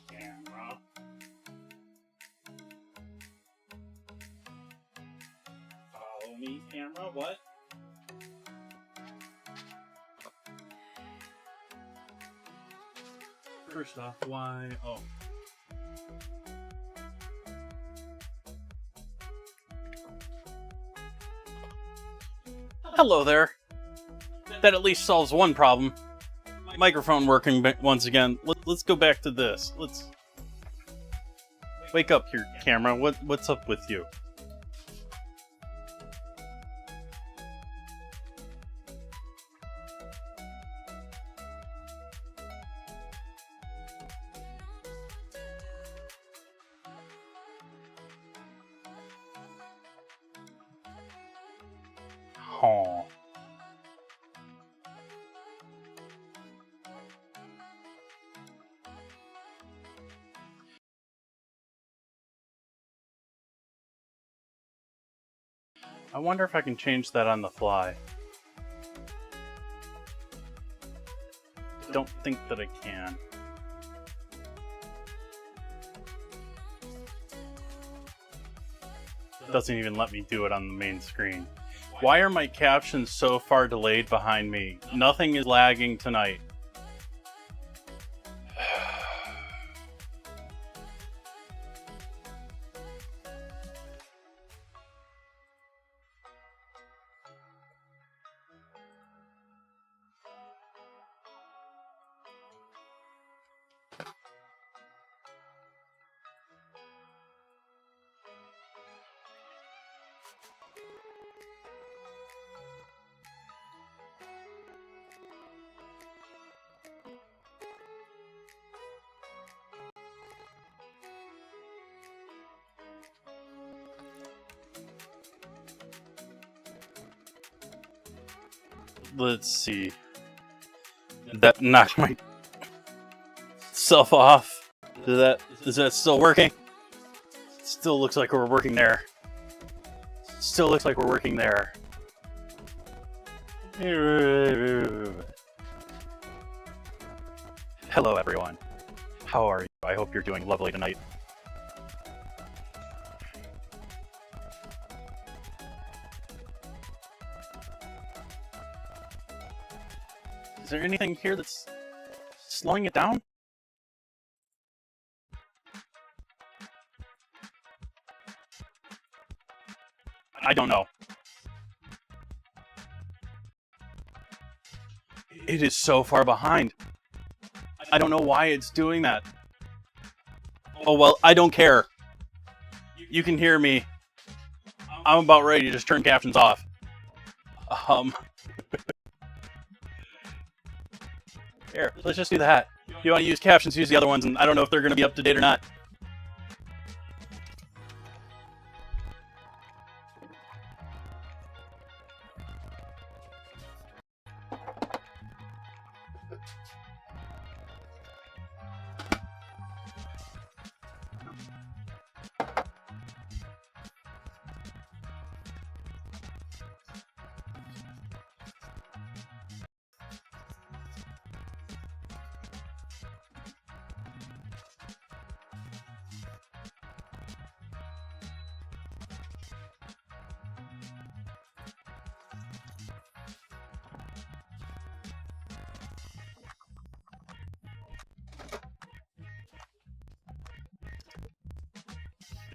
Camera. Follow me, camera. What? First off, why? Oh. Hello there. That at least solves one problem. Microphone working once again. Let's go back to this. Let's wake up here, camera. What's up with you? Aw. I wonder if I can change that on the fly. Don't think that I can. It doesn't even let me do it on the main screen. Why are my captions so far delayed behind me? Nothing is lagging tonight. Let's see. That knocked myself off. Is that still working? Still looks like we're working there. Still looks like we're working there. Hello everyone. How are you? I hope you're doing lovely tonight. Is there anything here that's slowing it down? I don't know. It is so far behind. I don't know why it's doing that. Oh well, I don't care. You can hear me. I'm about ready to just turn captions off. Here, let's just do that. If you want to use captions, use the other ones, and I don't know if they're going to be up to date or not.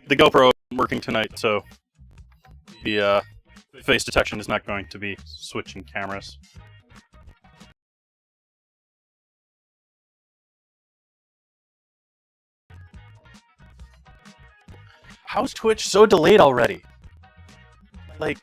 The GoPro isn't working tonight, so the face detection is not going to be switching cameras. How's Twitch so delayed already? Like...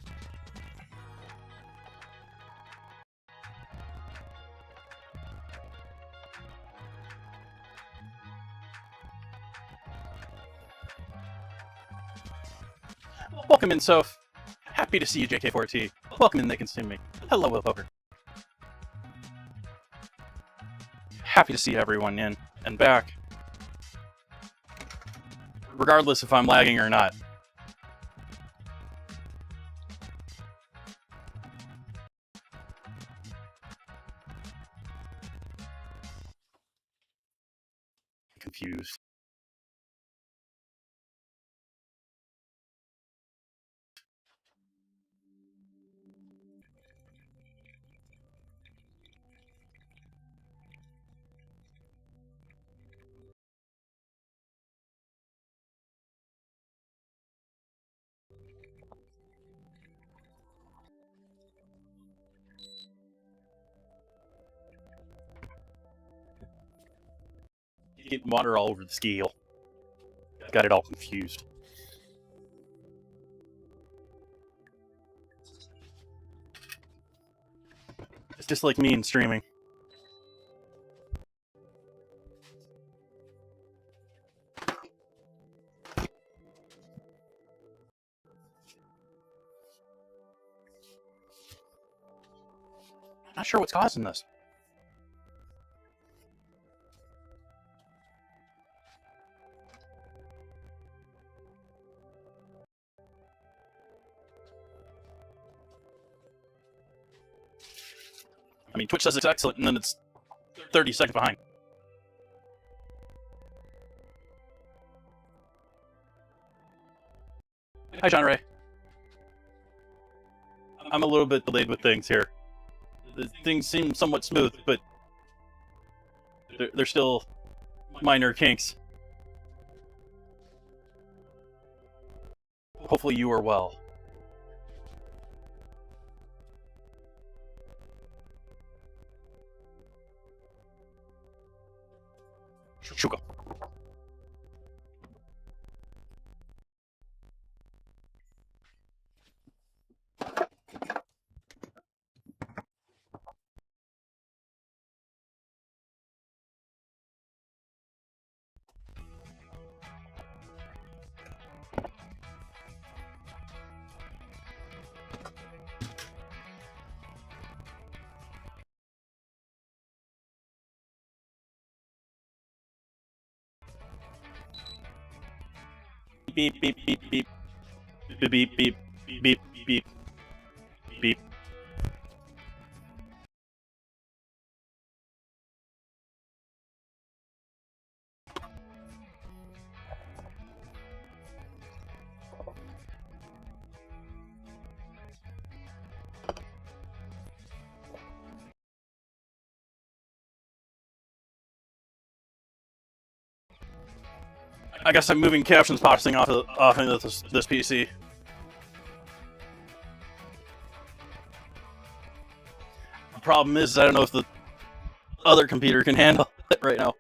Welcome in, Soph. Happy to see you, JK4T. Welcome in, they can see me. Hello, Will Poker. Happy to see everyone in and back. Regardless if I'm lagging or not. Confused. Getting water all over the scale. Got it all confused. It's just like me in streaming. Not sure what's causing this. I mean, Twitch says it's excellent, and then it's 30 seconds behind. Hi, John Ray. I'm a little bit delayed with things here. Things seem somewhat smooth, but they're still minor kinks. Hopefully you are well. Shuka. Beep beep beep beep beep beep beep beep beep beep. I guess I'm moving captions popping off into this PC. The problem is I don't know if the other computer can handle it right now.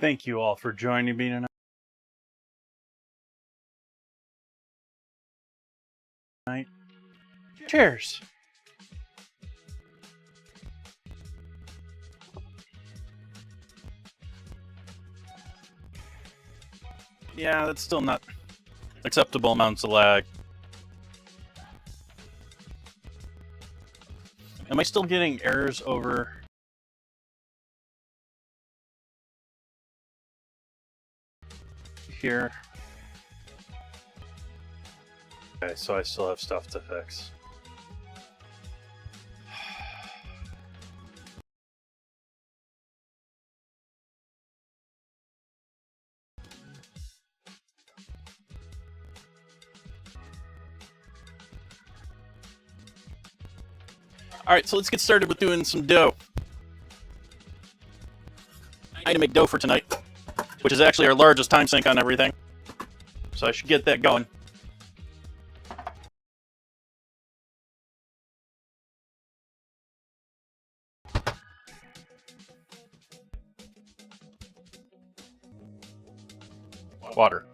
Thank you all for joining me tonight. Cheers. Yeah, that's still not acceptable amounts of lag. Am I still getting errors over here? Okay, so I still have stuff to fix. Alright, so let's get started with doing some dough. I need to make dough for tonight, which is actually our largest time sink on everything. So I should get that going. Water.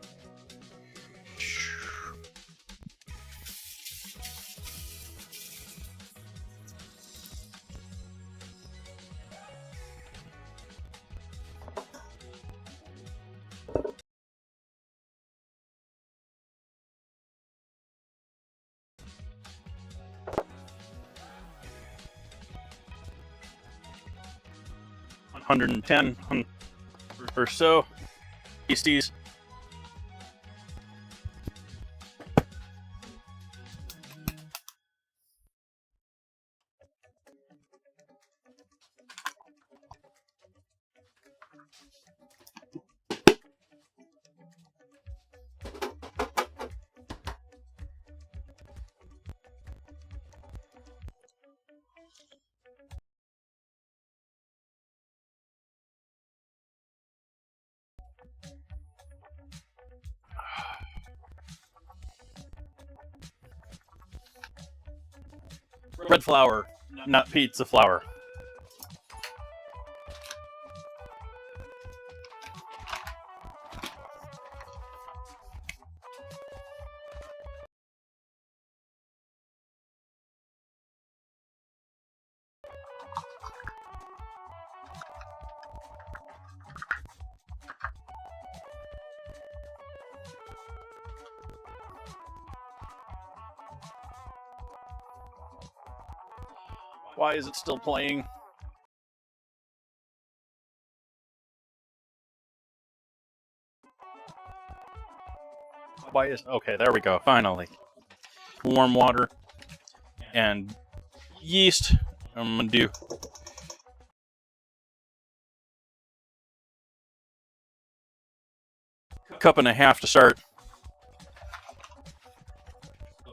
$110 or so beasties. Bread flour, not pizza flour. Why is it still playing? Why is... Okay, there we go, finally. Warm water and yeast. I'm gonna do a cup and a half to start.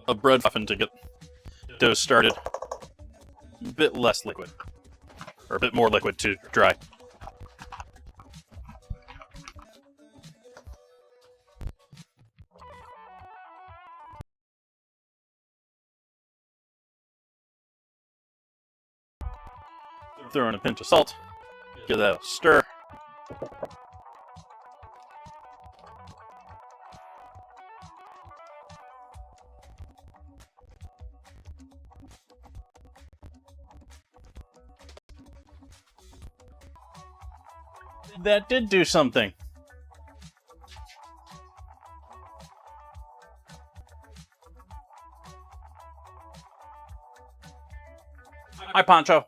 A bread muffin to get dough started. A bit less liquid. Or a bit more liquid to dry. Throw in a pinch of salt. Give that a stir. That did do something. Hi, Poncho.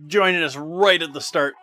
Joining us right at the start.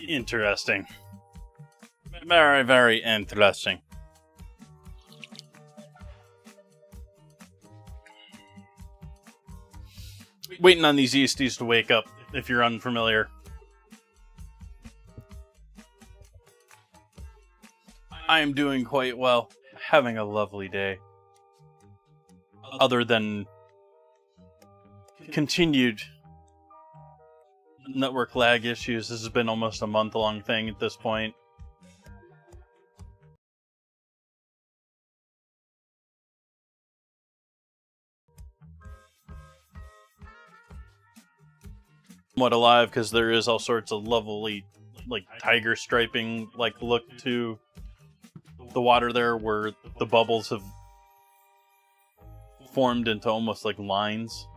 Interesting. Very, very interesting. Waiting on these yeasties to wake up, if you're unfamiliar. I am doing quite well. Having a lovely day. Other than continued network lag issues. This has been almost a month-long thing at this point. Somewhat alive because there is all sorts of lovely, like, tiger striping, like, look to the water there where the bubbles have formed into almost like lines.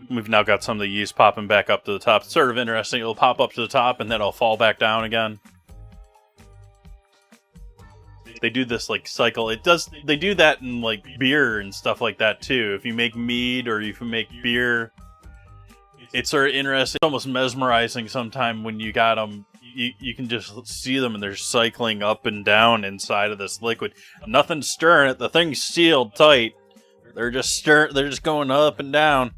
We've now got some of the yeast popping back up to the top. It's sort of interesting. It'll pop up to the top and then it'll fall back down again. They do this like cycle. They do that in like beer and stuff like that too. If you make mead or if you make beer, it's sort of interesting. It's almost mesmerizing sometime when you got them. You can just see them and they're cycling up and down inside of this liquid. Nothing's stirring it. The thing's sealed tight. They're just They're just going up and down.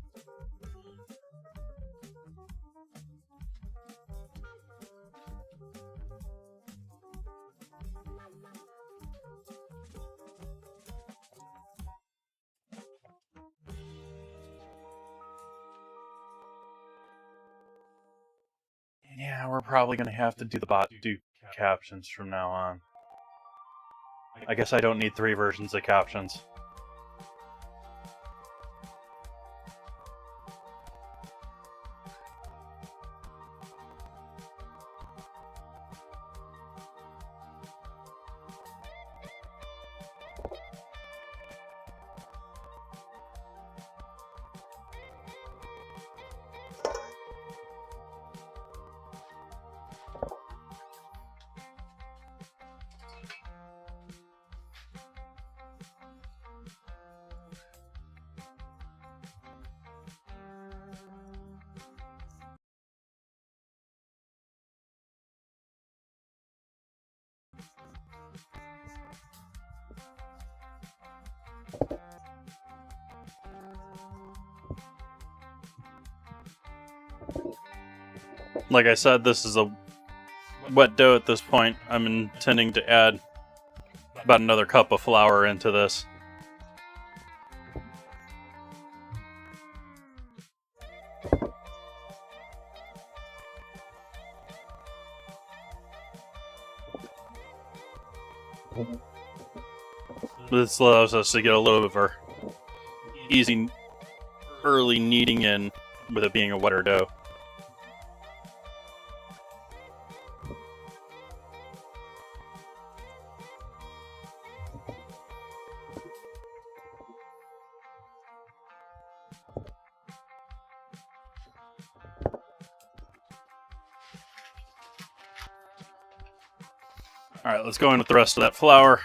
Yeah, we're probably going to have to do the bot do captions from now on. I guess I don't need 3 versions of captions. Like I said, this is a wet dough at this point. I'm intending to add about another cup of flour into this. This allows us to get a little bit of our easy early kneading in with it being a wetter dough. Alright, let's go in with the rest of that flour.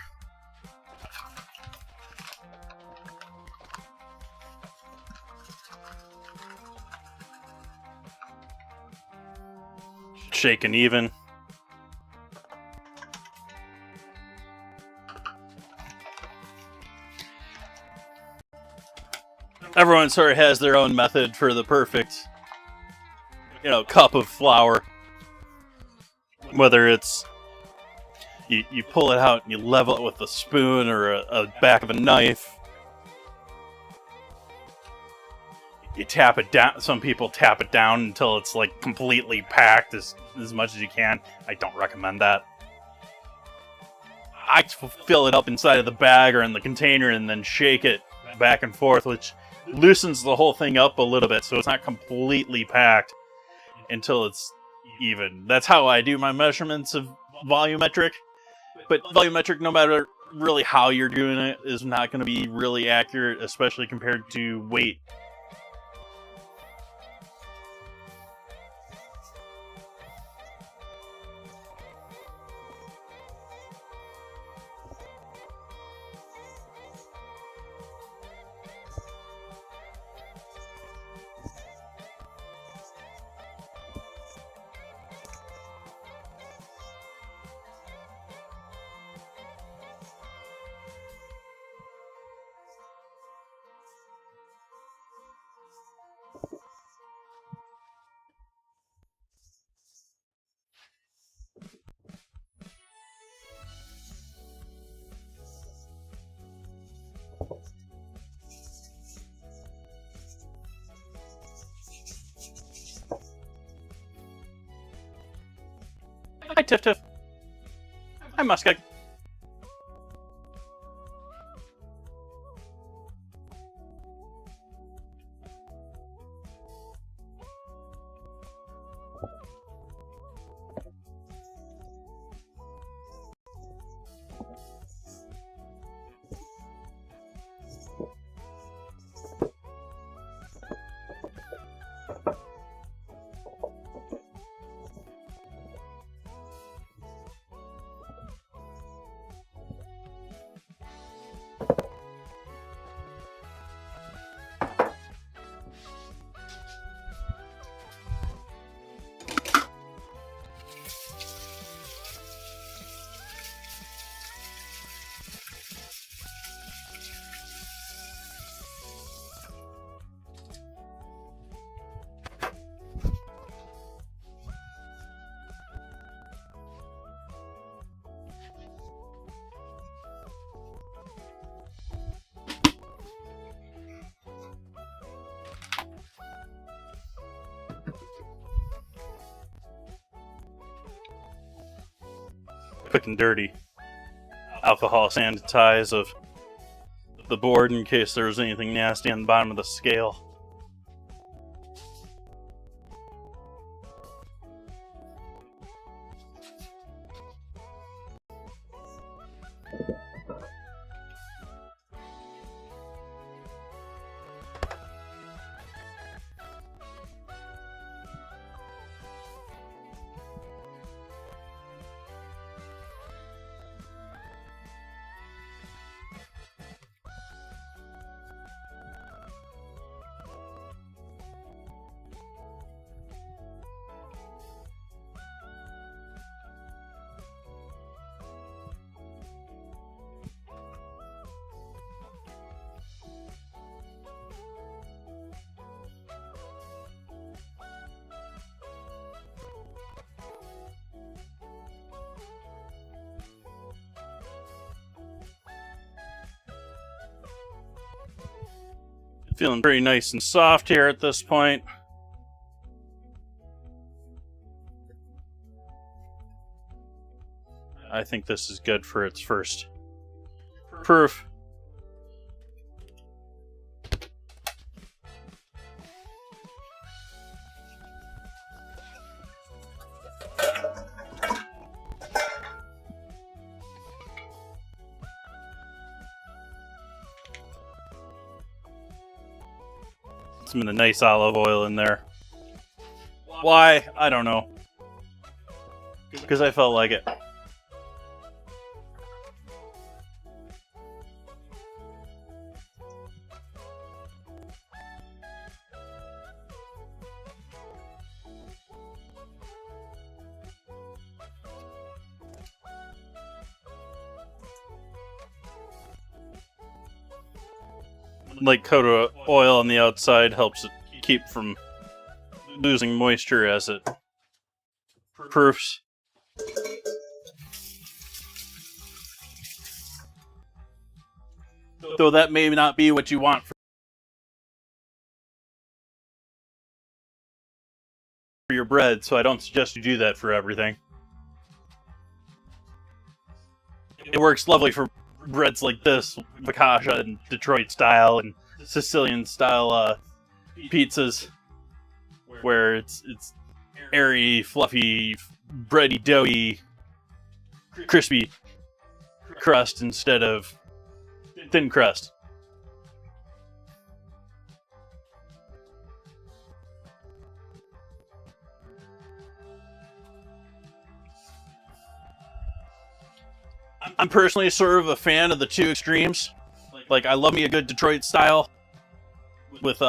Shaken even. Everyone sort of has their own method for the perfect, cup of flour. Whether it's you pull it out and you level it with a spoon or a back of a knife. You tap it down. Some people tap it down until it's like completely packed as much as you can. I don't recommend that. I fill it up inside of the bag or in the container and then shake it back and forth, which loosens the whole thing up a little bit so it's not completely packed until it's even. That's how I do my measurements of volumetric. But volumetric, no matter really how you're doing it, is not going to be really accurate, especially compared to weight. Hi, Tiff Tiff. Hi, Muskeg. Quick and dirty alcohol sanitize of the board in case there was anything nasty on the bottom of the scale. Feeling pretty nice and soft here at this point. I think this is good for its first proof. Some of the nice olive oil in there. Why? I don't know. Because I felt like it. Like coat of oil on the outside helps it keep from losing moisture as it proofs. Though that may not be what you want for your bread, so I don't suggest you do that for everything. It works lovely for breads like this, focaccia and Detroit style and Sicilian style pizzas, where it's airy, fluffy, bready, doughy, crispy crust instead of thin crust. I'm personally sort of a fan of the two extremes. Like, I love me a good Detroit style with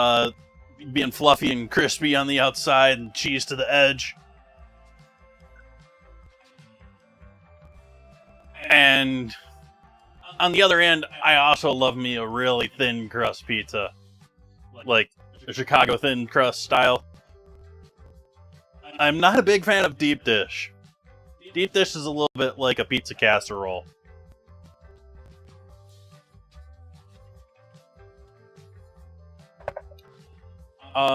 being fluffy and crispy on the outside and cheese to the edge. And on the other end, I also love me a really thin crust pizza, like a Chicago thin crust style. I'm not a big fan of deep dish. Deep dish is a little bit like a pizza casserole.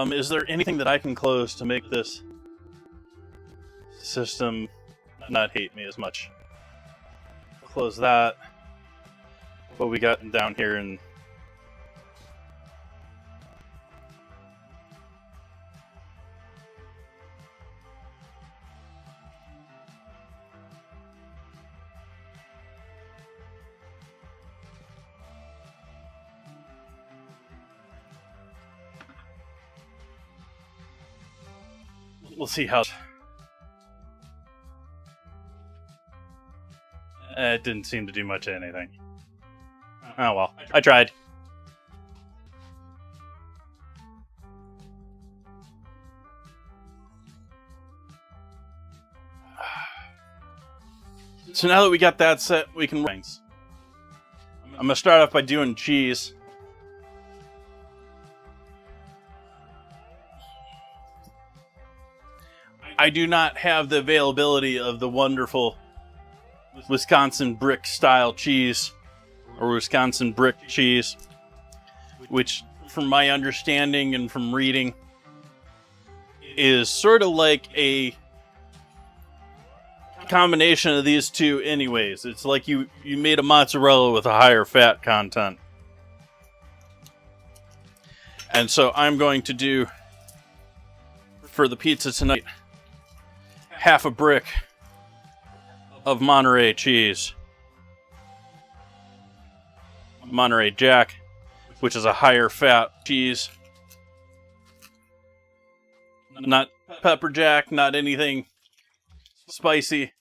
Is there anything that I can close to make this system not hate me as much? Close that. What we got down here and we'll see how... It didn't seem to do much of anything. Oh well, I tried. So now that we got that set, we can... I'm gonna start off by doing cheese. I do not have the availability of the wonderful Wisconsin brick style cheese, or Wisconsin brick cheese, which from my understanding and from reading is sort of like a combination of these two anyways. It's like you made a mozzarella with a higher fat content. And so I'm going to do, for the pizza tonight, half a brick of Monterey cheese. Monterey Jack, which is a higher fat cheese. Not pepper jack, not anything spicy.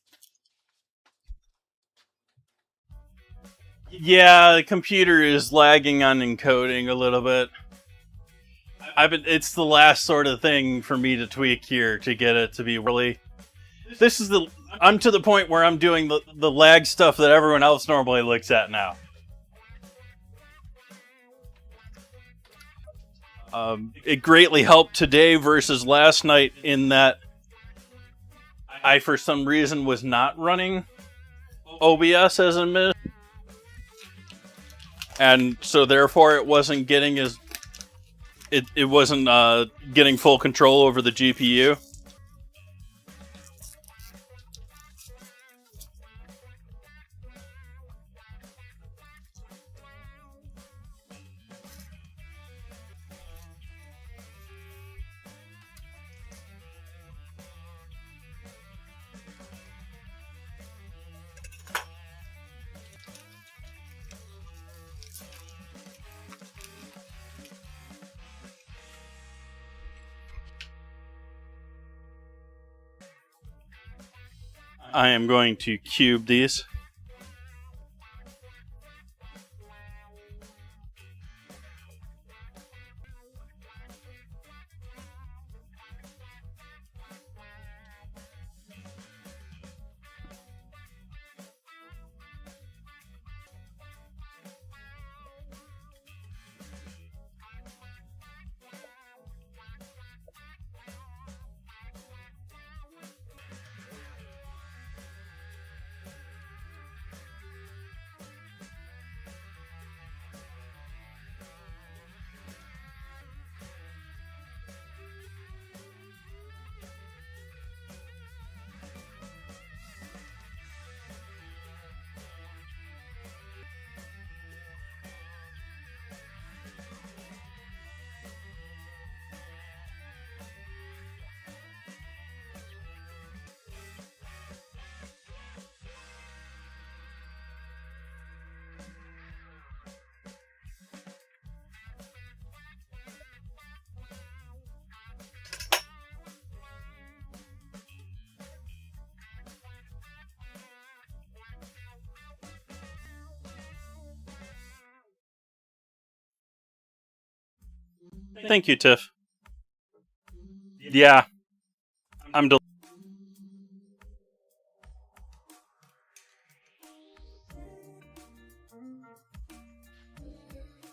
Yeah, the computer is lagging on encoding a little bit. It's the last sort of thing for me to tweak here to get it to be really... I'm to the point where I'm doing the lag stuff that everyone else normally looks at now. It greatly helped today versus last night in that I, for some reason, was not running OBS as an admin. And so therefore it wasn't getting as It wasn't getting full control over the GPU. I am going to cube these. Thank you, Tiff. Yeah, I'm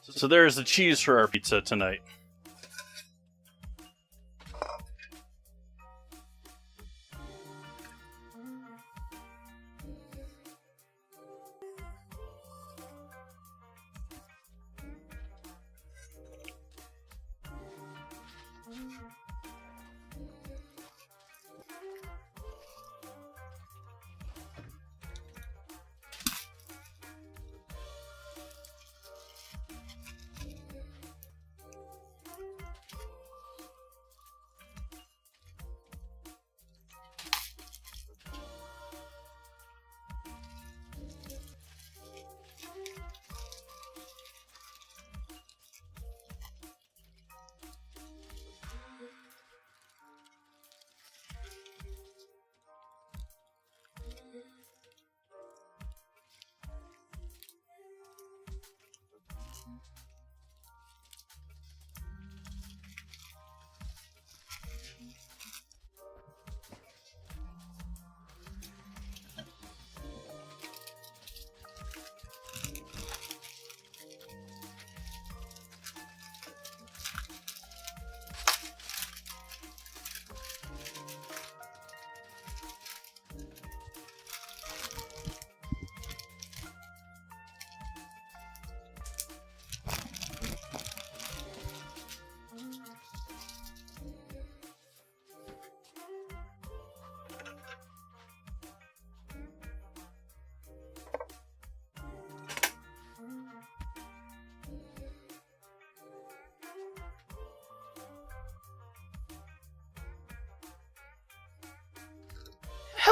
So there's the cheese for our pizza tonight.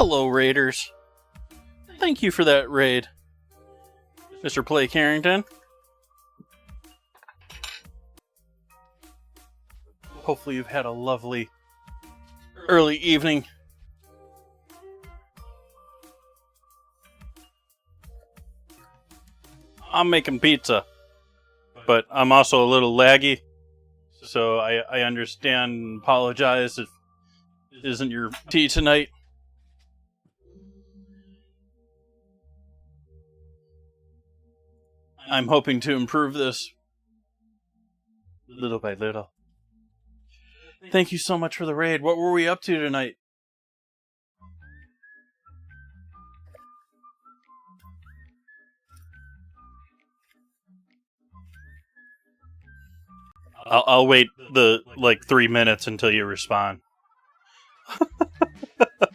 Hello, Raiders. Thank you for that raid, Mr. Play Carrington. Hopefully you've had a lovely early evening. I'm making pizza, but I'm also a little laggy, so I understand and apologize if it isn't your tea tonight. I'm hoping to improve this little by little. Thank you so much for the raid. What were we up to tonight? I'll wait the like 3 minutes until you respond.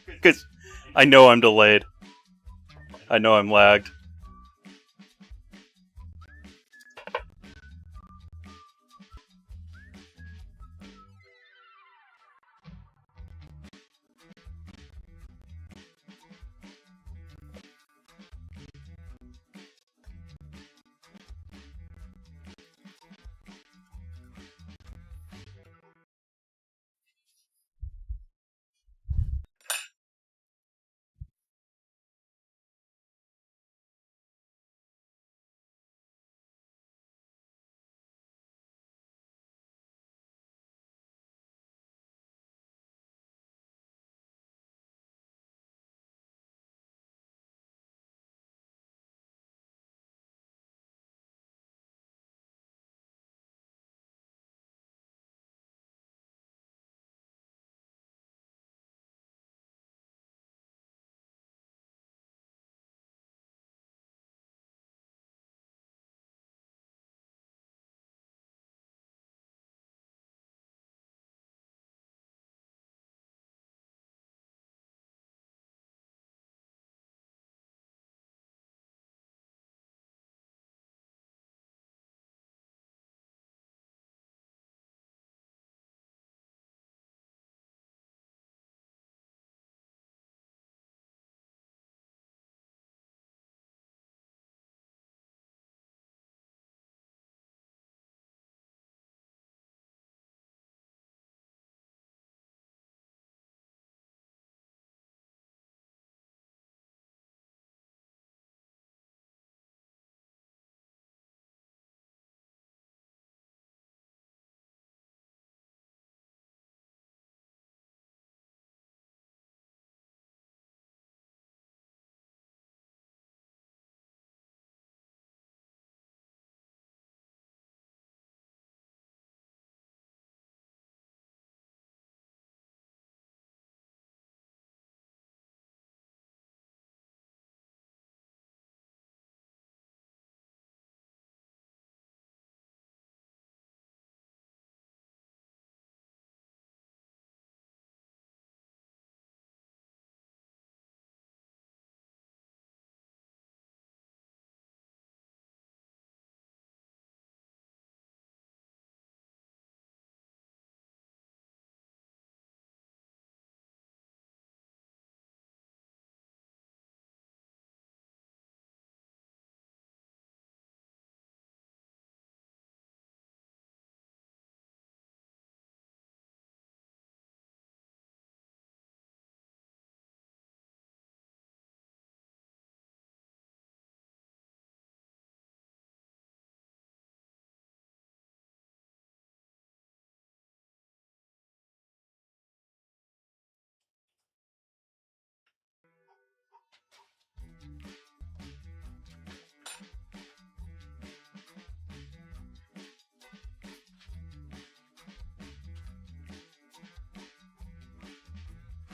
Because I know I'm delayed. I know I'm lagged.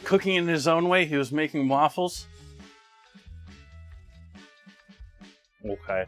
Cooking in his own way, he was making waffles. Okay.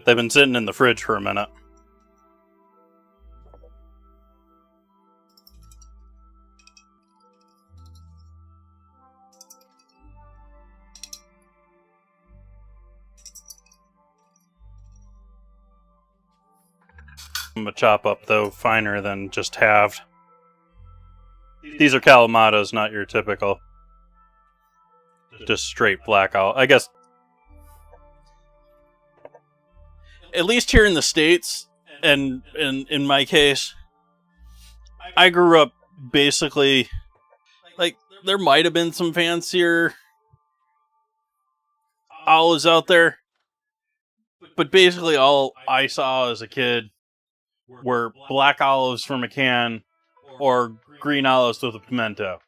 They've been sitting in the fridge for a minute. I'm gonna chop up, though, finer than just halved. These are Kalamatas, not your typical just straight black olive. I guess at least here in the States, and in my case, I grew up basically, like, there might have been some fancier olives out there, but basically all I saw as a kid were black olives from a can or green olives with a pimento.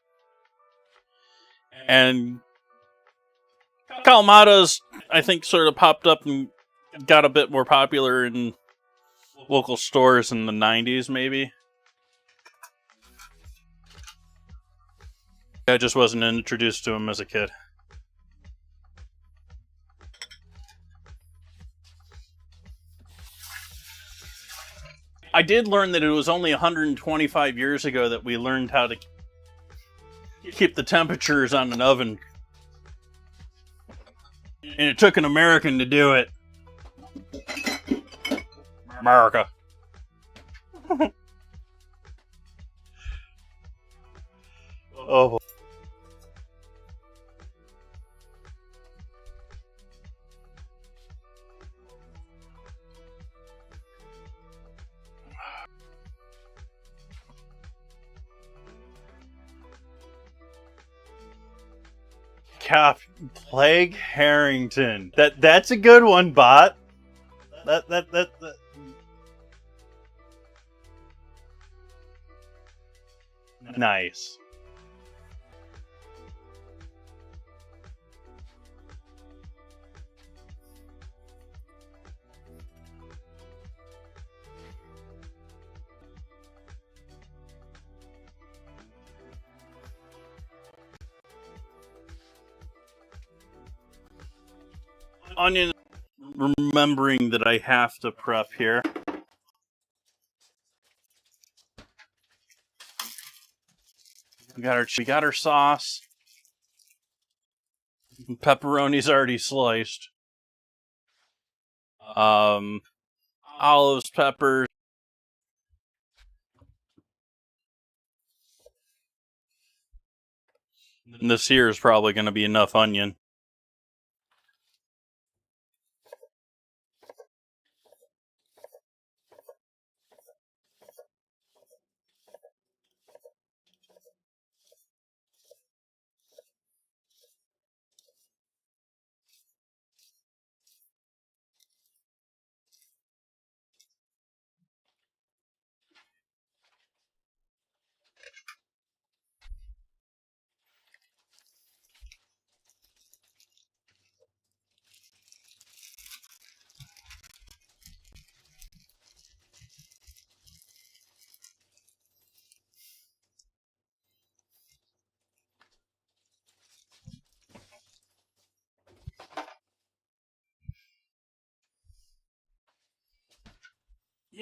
And Kalamatas, I think, sort of popped up and got a bit more popular in local stores in the 90s, maybe. I just wasn't introduced to them as a kid. I did learn that it was only 125 years ago that we learned how to keep the temperatures on an oven. And it took an American to do it. America. Oh. Plague Harrington. That's a good one, Bot. That. Nice. Onion, remembering that I have to prep here. We got our sauce. Pepperoni's already sliced. Olives, peppers. And this here is probably going to be enough onion.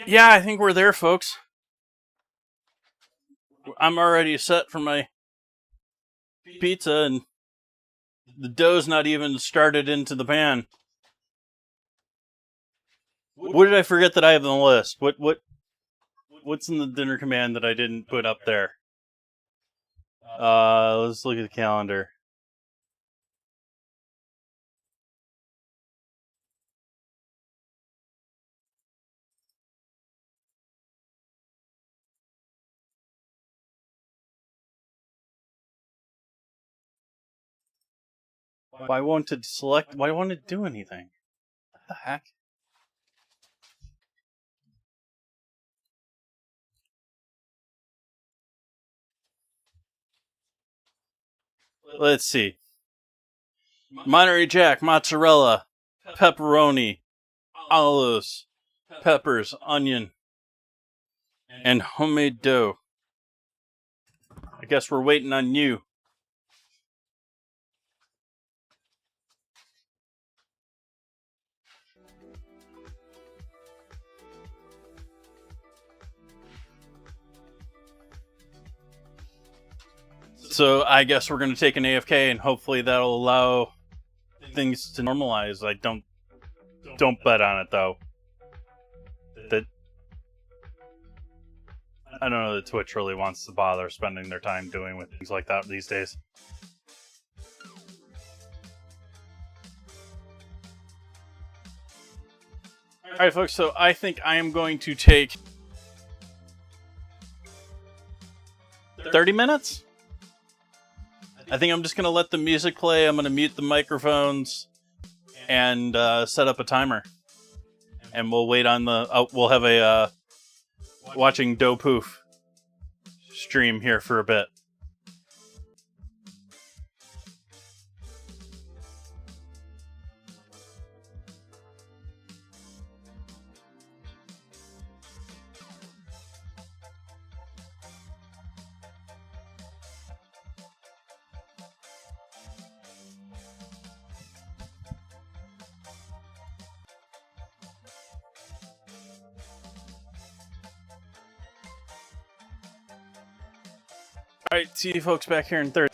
Yeah, I think we're there, folks. I'm already set for my pizza, and the dough's not even started into the pan. What did I forget that I have on the list? What's in the dinner command that I didn't put up there? Let's look at the calendar. Why won't it select? Why won't it do anything? What the heck? Let's see. Monterey Jack, mozzarella, pepperoni, olives, peppers, onion, and homemade dough. I guess we're waiting on you. So I guess we're gonna take an AFK, and hopefully that'll allow things to normalize. I don't bet on it though. That I don't know that Twitch really wants to bother spending their time doing with things like that these days. Alright folks, so I think I am going to take 30 minutes? I think I'm just going to let the music play, I'm going to mute the microphones, and set up a timer. And we'll wait on the... we'll have a watching Doe Poof stream here for a bit. Alright, see you folks back here in 30.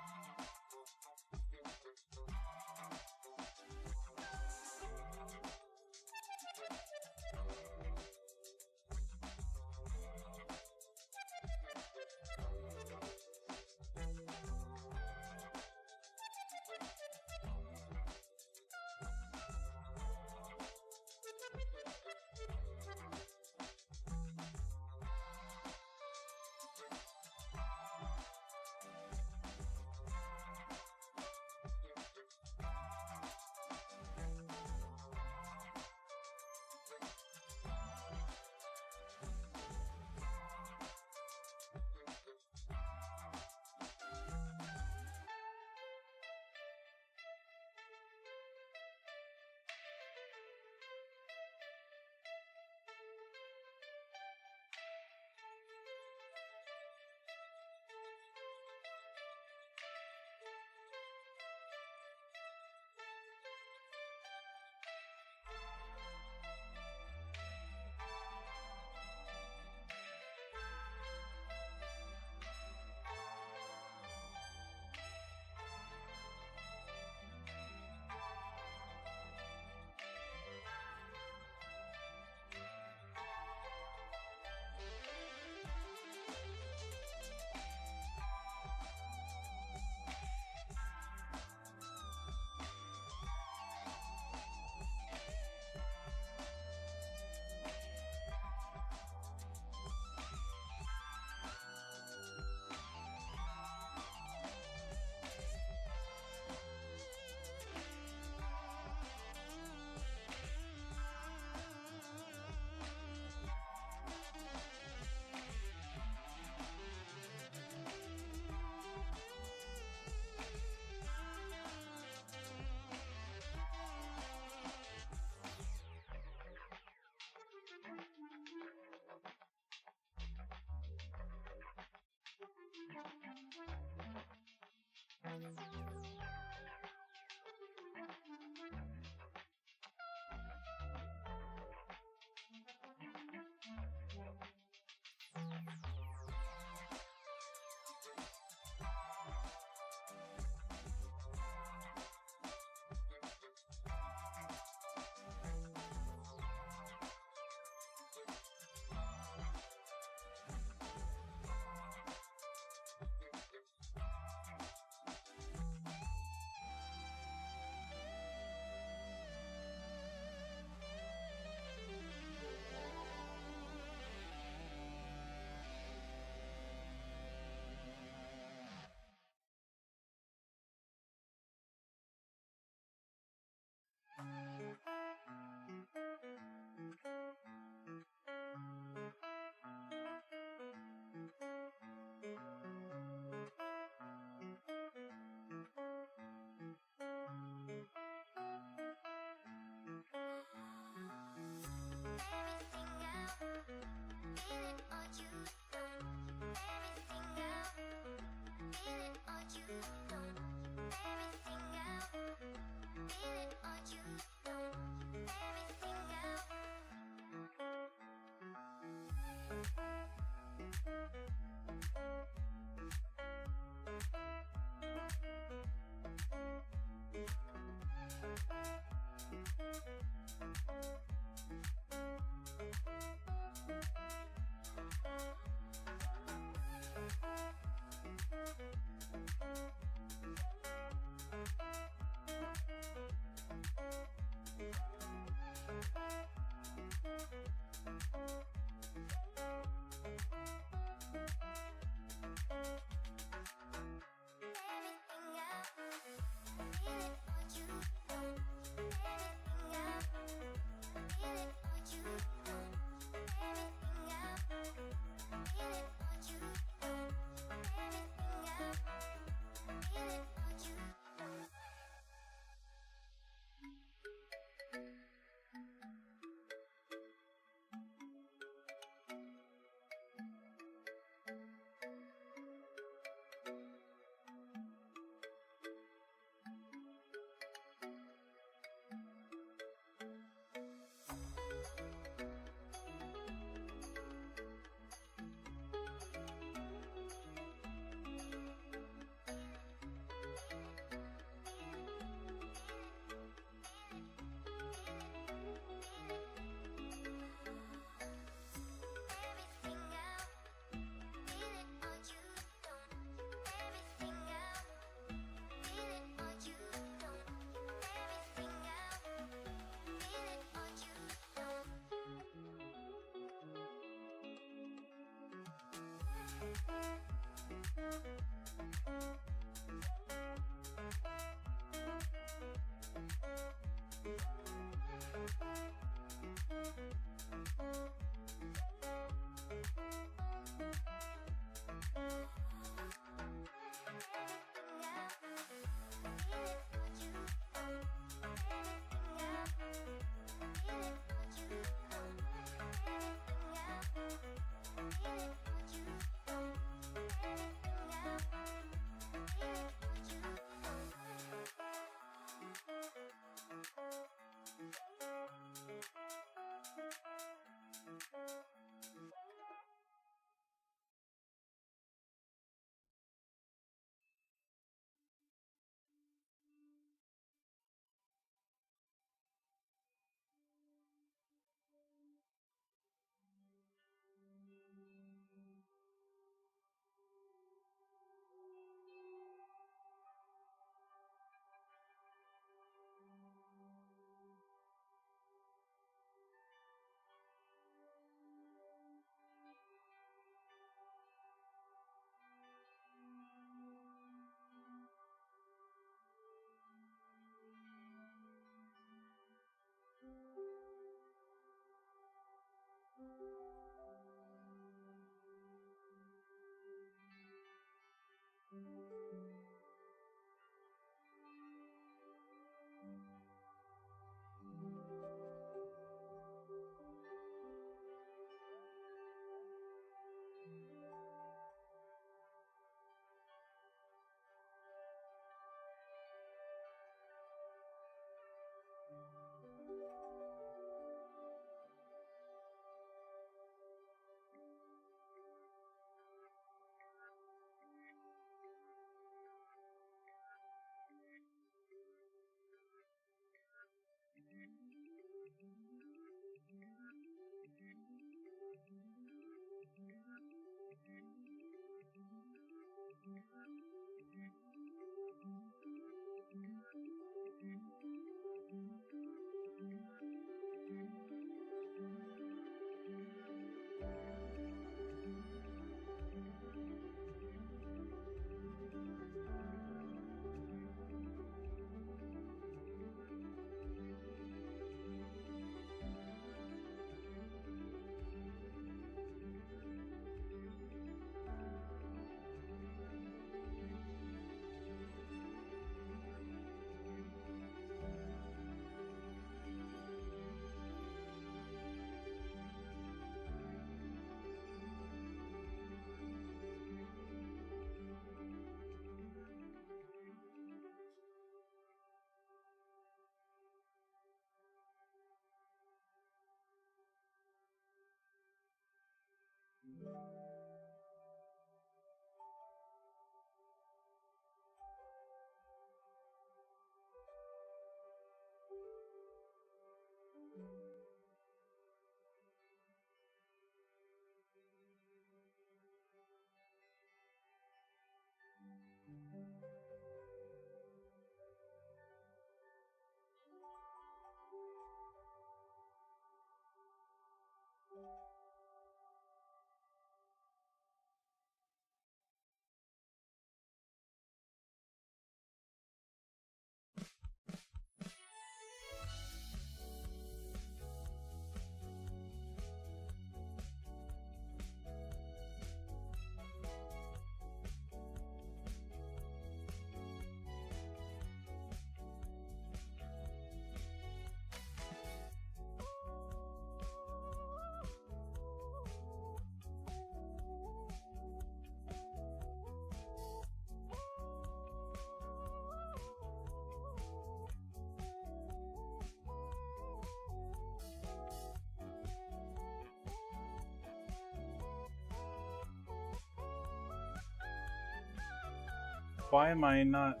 Why am I not...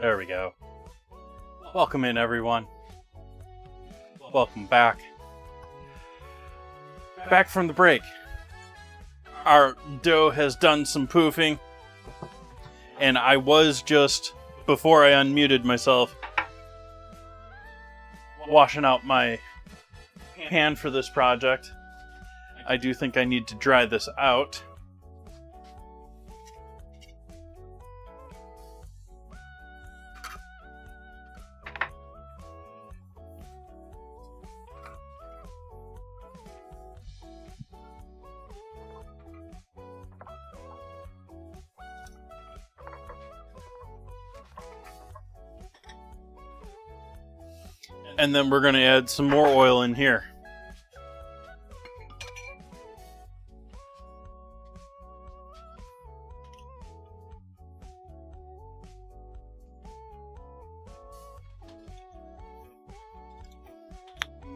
There we go. Welcome in, everyone. Welcome back. Back from the break. Our dough has done some poofing. And I was just, before I unmuted myself, washing out my pan for this project. I do think I need to dry this out. And then we're going to add some more oil in here.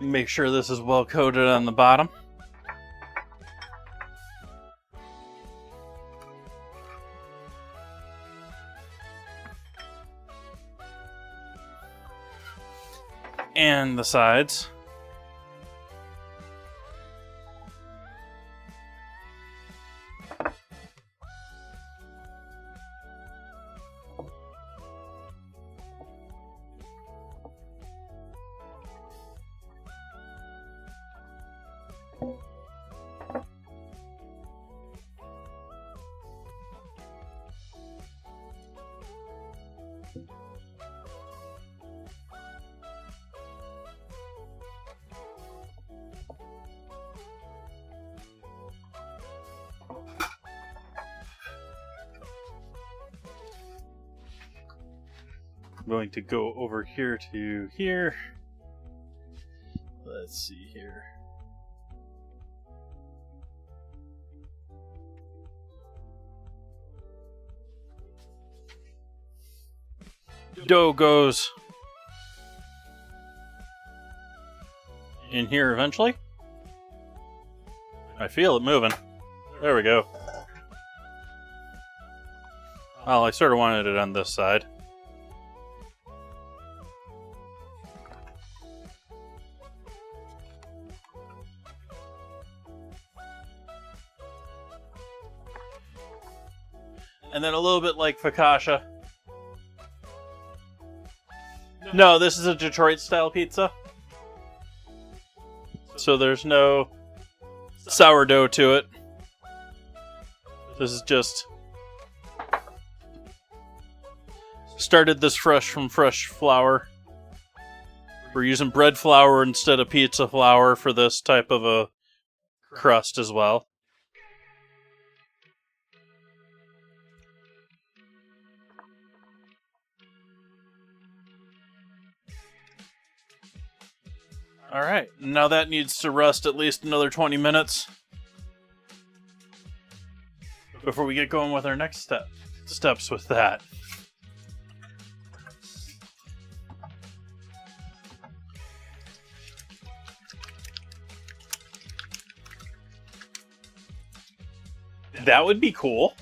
Make sure this is well coated on the bottom. And the sides. I'm going to go over here to here. Let's see here. Dough goes in here eventually. I feel it moving. There we go. Well, I sort of wanted it on this side. And then a little bit like focaccia. No, this is a Detroit style pizza. So there's no sourdough to it. This is just started this fresh from fresh flour. We're using bread flour instead of pizza flour for this type of a crust as well. Alright, now that needs to rust at least another 20 minutes before we get going with our next steps with that. That would be cool.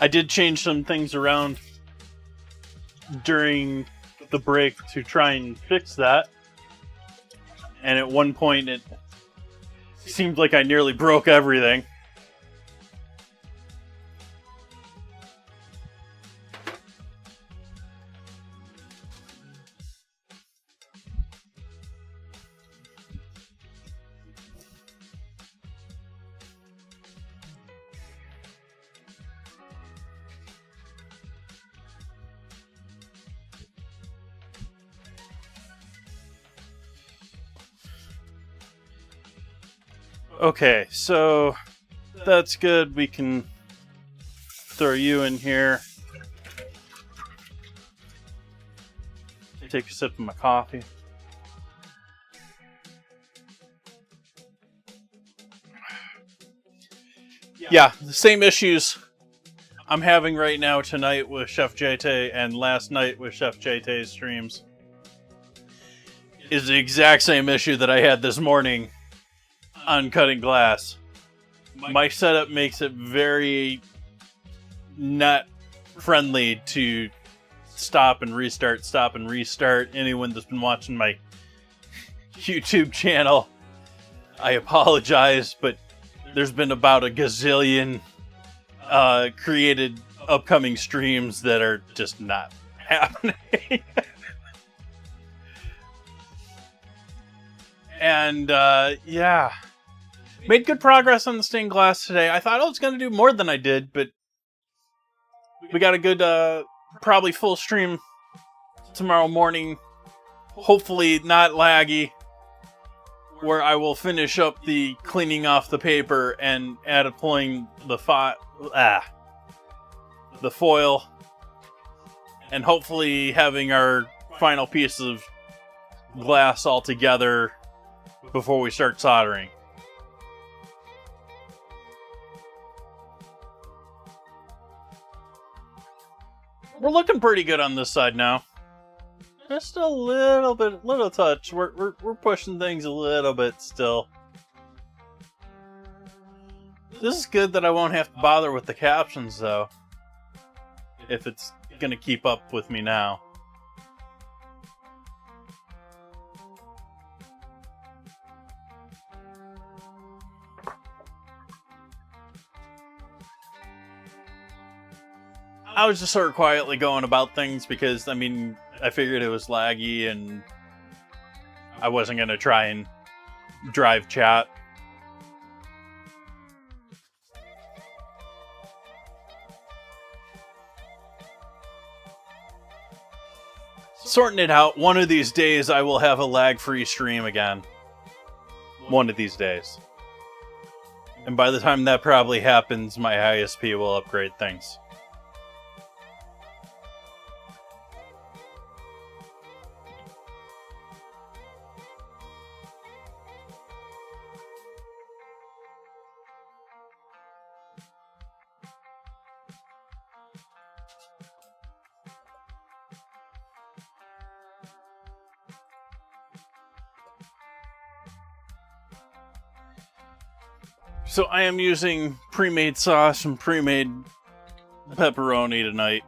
I did change some things around during the break to try and fix that. And at one point it seemed like I nearly broke everything. Okay, so that's good. We can throw you in here. Take a sip of my coffee. Yeah, the same issues I'm having right now tonight with Chef Jay Tay and last night with Chef Jay Tay's streams is the exact same issue that I had this morning on cutting glass. My setup makes it very not friendly to stop and restart. Anyone that's been watching my YouTube channel, I apologize, but there's been about a gazillion created upcoming streams that are just not happening. And yeah, made good progress on the stained glass today. I thought I was going to do more than I did, but we got a good, probably full stream tomorrow morning. Hopefully not laggy, where I will finish up the cleaning off the paper and applying the foil, and hopefully having our final piece of glass all together before we start soldering. We're looking pretty good on this side now. Just a little touch. We're pushing things a little bit still. This is good that I won't have to bother with the captions though, if it's gonna keep up with me now. I was just sort of quietly going about things because, I mean, I figured it was laggy and I wasn't going to try and drive chat. Sorting it out. One of these days I will have a lag-free stream again. One of these days. And by the time that probably happens, my ISP will upgrade things. So I am using pre-made sauce and pre-made pepperoni tonight.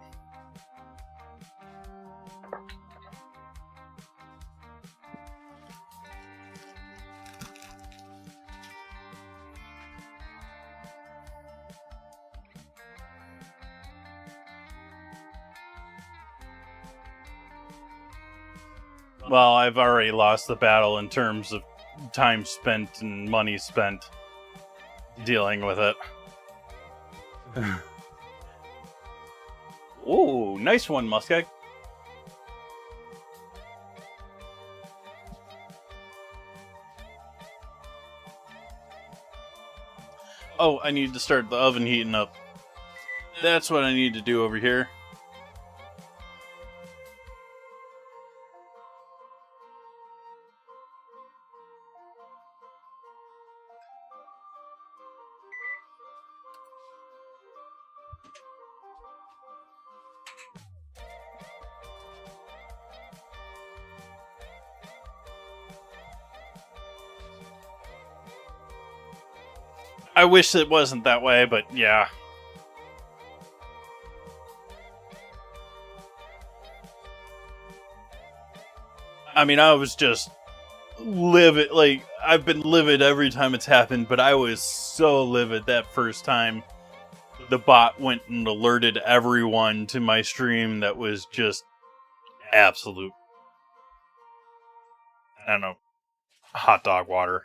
Well, I've already lost the battle in terms of time spent and money spent dealing with it. Ooh, nice one, Muskeg. Oh, I need to start the oven heating up. That's what I need to do over here. I wish it wasn't that way, but yeah. I mean, I was just livid. Like, I've been livid every time it's happened, but I was so livid that first time the bot went and alerted everyone to my stream. That was just absolute, I don't know, hot dog water.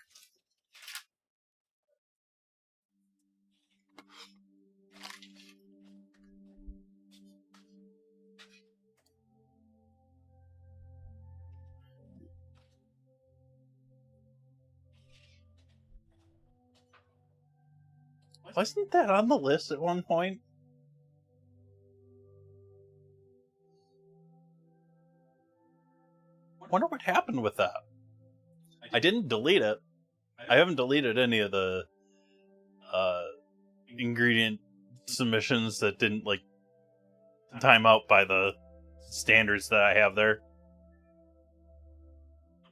Wasn't that on the list at one point? I wonder what happened with that. I didn't delete it. I haven't deleted any of the ingredient submissions that didn't, like, time out by the standards that I have there.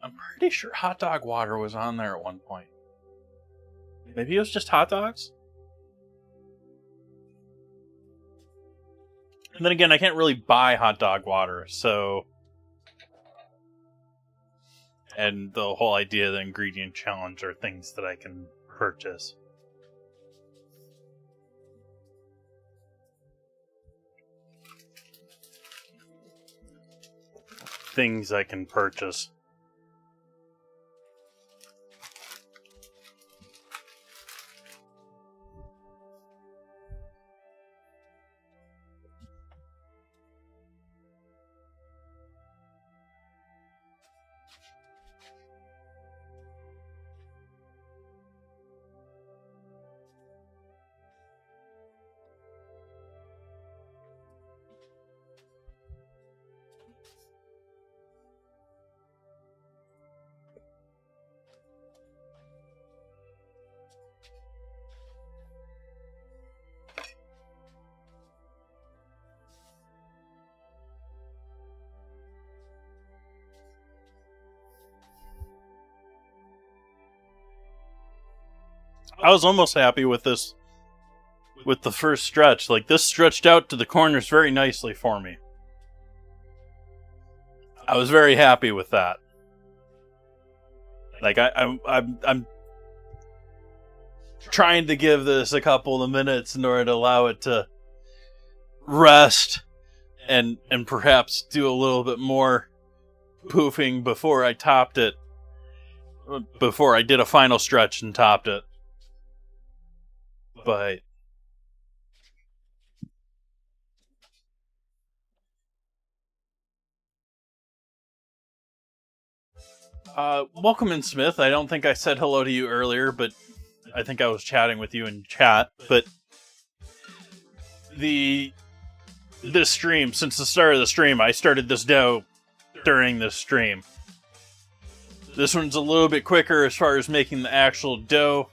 I'm pretty sure hot dog water was on there at one point. Maybe it was just hot dogs? And then again, I can't really buy hot dog water, so... And the whole idea of the ingredient challenge are things that I can purchase. Things I can purchase. I was almost happy with this, with the first stretch. Like, this stretched out to the corners very nicely for me. I was very happy with that. Like, I'm trying to give this a couple of minutes in order to allow it to rest and perhaps do a little bit more poofing before I topped it. Before I did a final stretch and topped it. But welcome in, Smith. I don't think I said hello to you earlier, but I think I was chatting with you in chat. But this stream, since the start of the stream, I started this dough during this stream. This one's a little bit quicker as far as making the actual dough.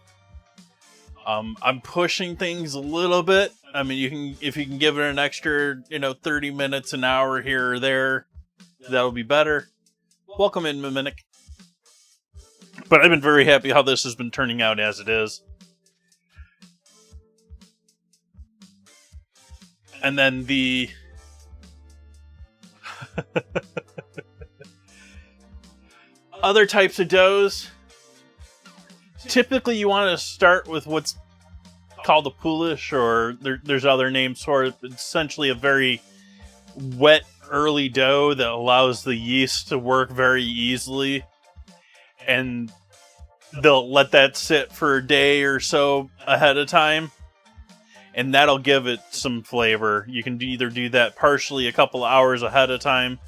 I'm pushing things a little bit. I mean, if you can give it an extra, 30 minutes, an hour here or there, that'll be better. Welcome in, Mimic. But I've been very happy how this has been turning out as it is. And then the... other types of doughs. Typically, you want to start with what's called a poolish, or there's other names for it. It's essentially a very wet, early dough that allows the yeast to work very easily. And they'll let that sit for a day or so ahead of time. And that'll give it some flavor. You can either do that partially a couple hours ahead of time,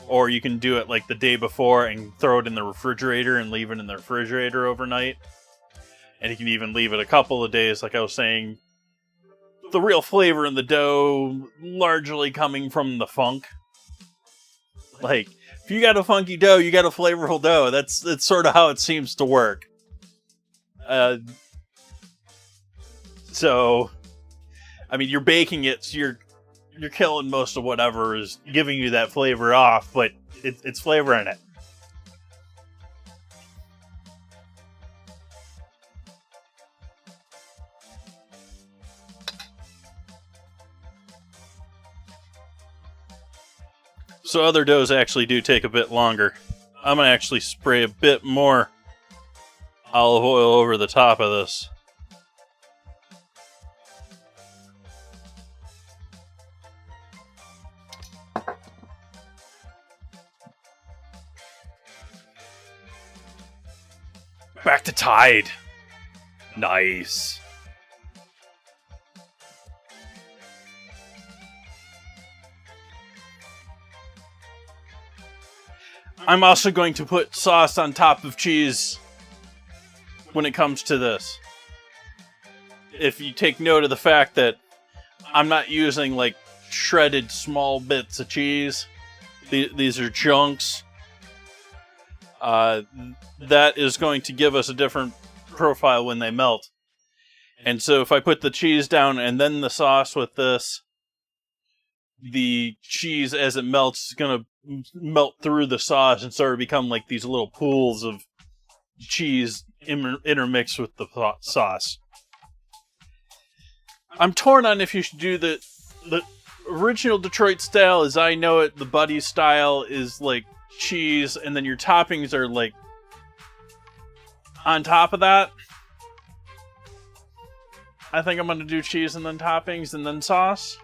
or you can do it like the day before and throw it in the refrigerator and leave it in the refrigerator overnight. And you can even leave it a couple of days, like I was saying. The real flavor in the dough largely coming from the funk. Like, if you got a funky dough, you got a flavorful dough. That's sort of how it seems to work. So, I mean, you're baking it, so you're killing most of whatever is giving you that flavor off, but it's flavor in it. So other doughs actually do take a bit longer. I'm going to actually spray a bit more olive oil over the top of this. Back to Tide. Nice. I'm also going to put sauce on top of cheese when it comes to this. If you take note of the fact that I'm not using like shredded small bits of cheese, these are chunks. That is going to give us a different profile when they melt. And so if I put the cheese down and then the sauce with this, the cheese as it melts is going to melt through the sauce and sort of become like these little pools of cheese intermixed with the sauce. I'm torn on if you should do the original Detroit style, as I know it. The Buddy style is like cheese, and then your toppings are like on top of that. I think I'm gonna do cheese and then toppings and then sauce.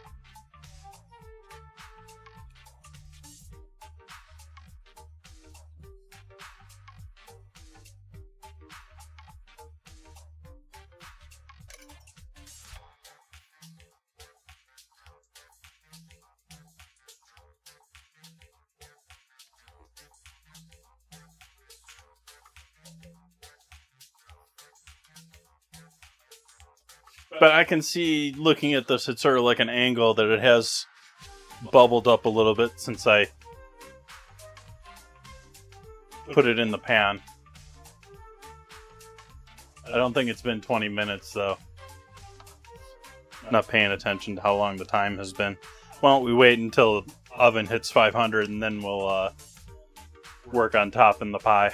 But I can see, looking at this, it's sort of like an angle that it has bubbled up a little bit since I put it in the pan. I don't think it's been 20 minutes, though. Not paying attention to how long the time has been. Why don't we wait until the oven hits 500 and then we'll work on topping the pie.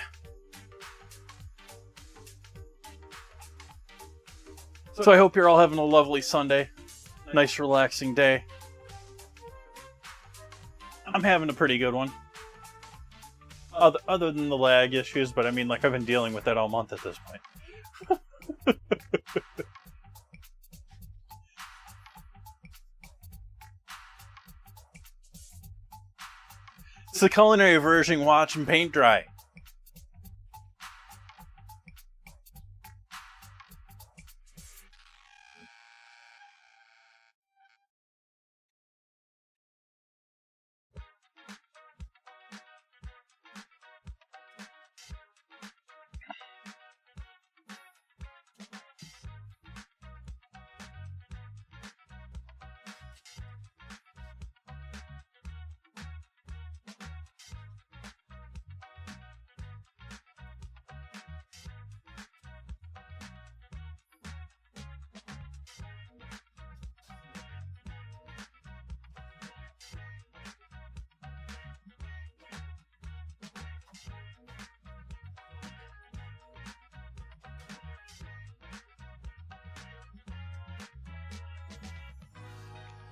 So I hope you're all having a lovely Sunday. Nice, relaxing day. I'm having a pretty good one. Other than the lag issues, but I mean, like, I've been dealing with that all month at this point. It's the culinary version, watch and paint dry.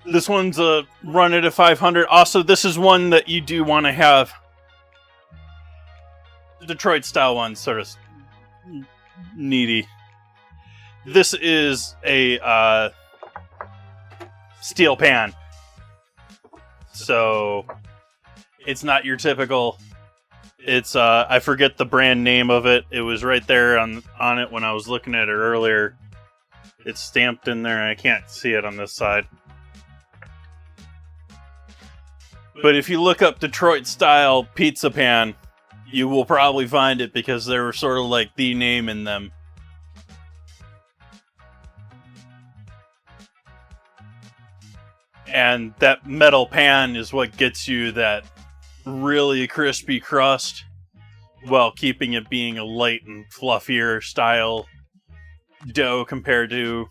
This one's run it at 500. Also, this is one that you do want to have. The Detroit style one, sort of needy. This is a steel pan. So it's not your typical. It's I forget the brand name of it. It was right there on it when I was looking at it earlier. It's stamped in there and I can't see it on this side. But if you look up Detroit style pizza pan, you will probably find it because they were sort of like the name in them. And that metal pan is what gets you that really crispy crust while keeping it being a light and fluffier style dough compared to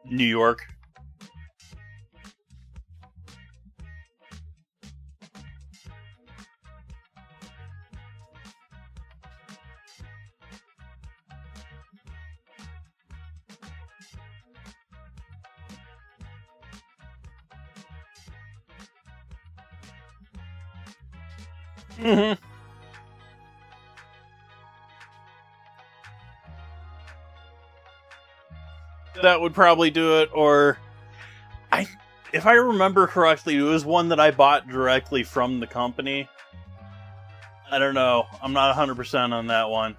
New York. Mm-hmm. That would probably do it, or if I remember correctly, it was one that I bought directly from the company. I don't know. I'm not 100% on that one.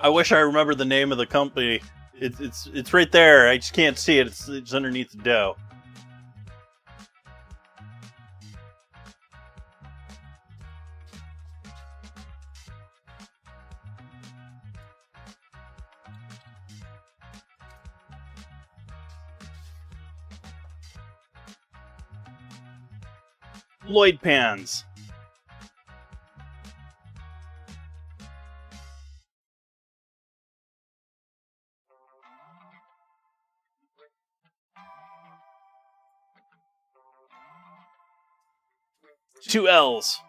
I wish I remember the name of the company. It's right there. I just can't see it. It's underneath the dough. Lloyd pans. Two L's.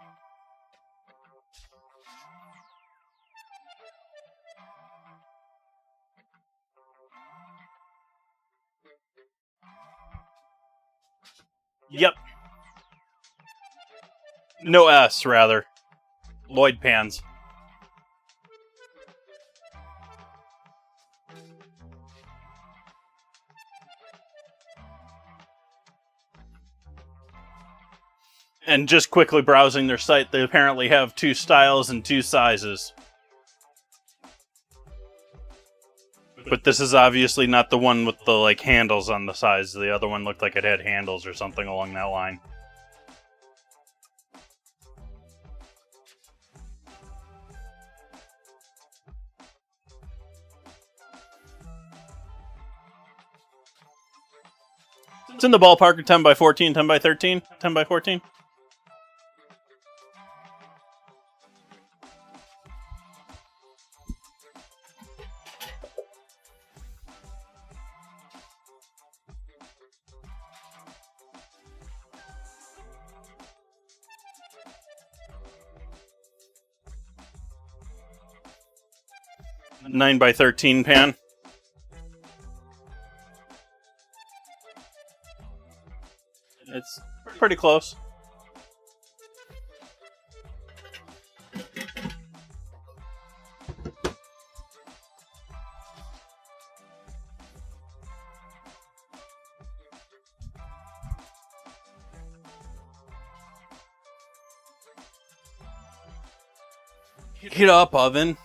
Yep. No S, rather. Lloyd pans. And just quickly browsing their site, they apparently have 2 styles and 2 sizes. But this is obviously not the one with the, like, handles on the sides. The other one looked like it had handles or something along that line. It's in the ballpark of 10 by 14, 10 by 13, 10 by 14. Nine by 13 pan. It's pretty close. Heat up, oven.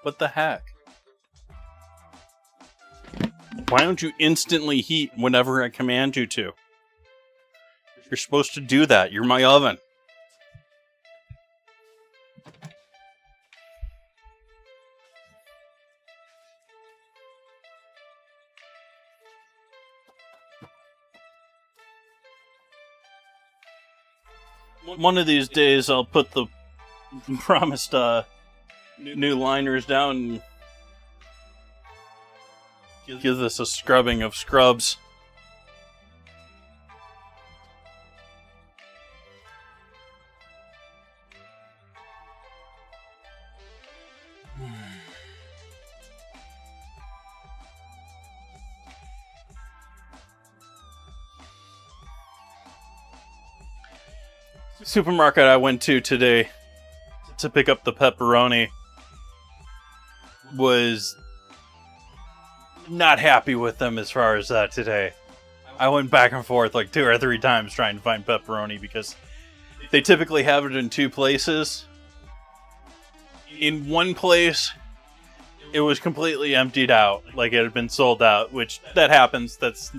What the heck? Why don't you instantly heat whenever I command you to? You're supposed to do that. You're my oven. One of these days I'll put the promised new liners down and give this a scrubbing of scrubs. Supermarket I went to today to pick up the pepperoni was not happy with them as far as that today. I went back and forth like 2 or 3 times trying to find pepperoni because they typically have it in 2 places. In one place, it was completely emptied out, like it had been sold out, which that happens. That's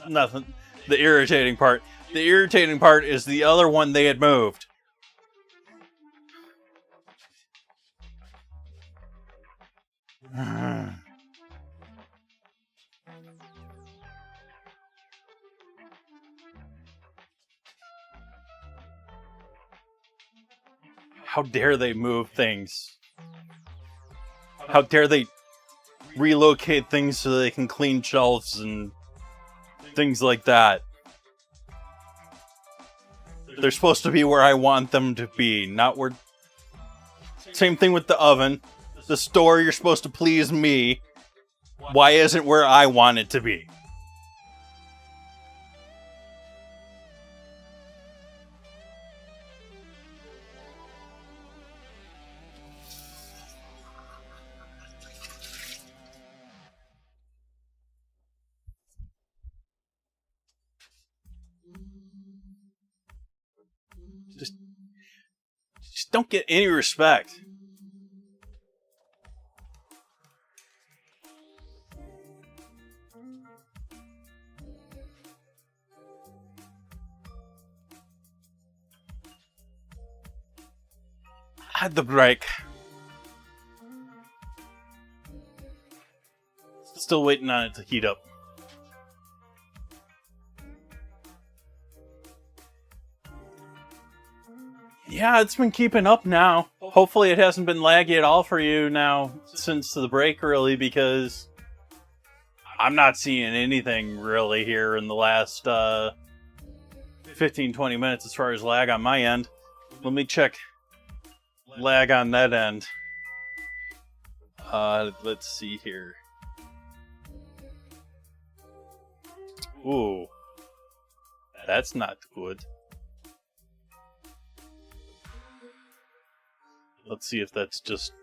nothing. The irritating part. The irritating part is the other one they had moved. How dare they move things? How dare they relocate things so they can clean shelves and things like that? They're supposed to be where I want them to be, not where... Same thing with the oven. The store, you're supposed to please me. Why isn't where I want it to be? Just don't get any respect. Had the break. Still waiting on it to heat up. Yeah, it's been keeping up now. Hopefully it hasn't been laggy at all for you now since the break, really, because I'm not seeing anything really here in the last 15-20 minutes as far as lag on my end. Let me check lag on that end. Let's see here. Ooh. That's not good. Let's see if that's just...